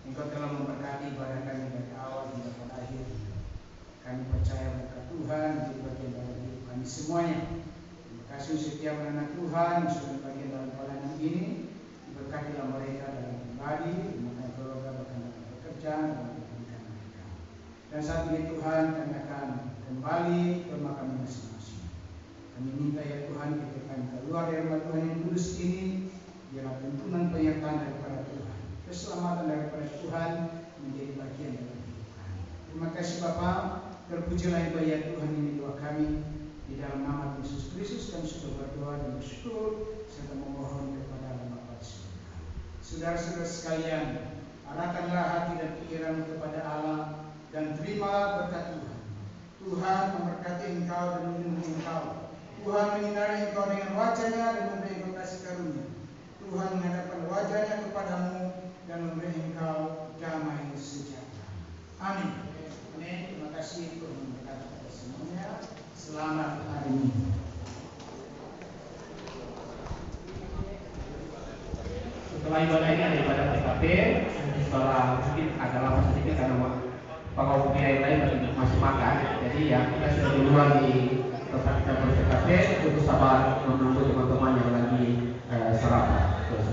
Engkau telah memberkati ibadah kami dari awal hingga pada akhir. Kami percaya berkat Tuhan menjadi bagian dalam hidup kami semuanya. Terima kasih setiap anak Tuhan yang sudah bagian dalam pelayanan ini. Diberkatilah mereka dalam pribadi, makan keluarga, bahkan dalam pekerjaan, dalam pendidikan mereka. Dan saat ini Tuhan, kami akan kembali ke rumah kami masing-masing. Kami minta ya Tuhan, ketika kami keluar dari rumah Tuhan yang kudus ini, biarlah tuntunan penyertaan daripada Tuhan, keselamatan daripada Tuhan menjadi bagian dalam hidup kami. Terima kasih Bapa, terpujilah ya Tuhan, ini doa kami. Di dalam nama Yesus Kristus kami sudah berdoa dan bersyukur serta memohon kepada Allah Bapa di surga. Saudara-saudara sekalian, arahkanlah hati dan pikiran kepada Allah dan terima berkat Tuhan. Tuhan memberkati engkau dan melindungi engkau. Tuhan menyinari engkau dengan wajah-Nya dan memberi engkau kasih karunia. Tuhan menghadapkan wajah-Nya kepadamu dan memberi engkau damai sejahtera. Amin. Amin. Terima kasih Tuhan memberkati kita semuanya. Selamat hari Minggu. Setelah ibadah ini ada ibadah PKP. Setelah mungkin ada lama sedikit karena pengawu yang lain masih makan. Jadi ya kita sudah duluan di tempat kita ber-PKP untuk sabar menunggu teman-teman yang lagi sarapan. Terus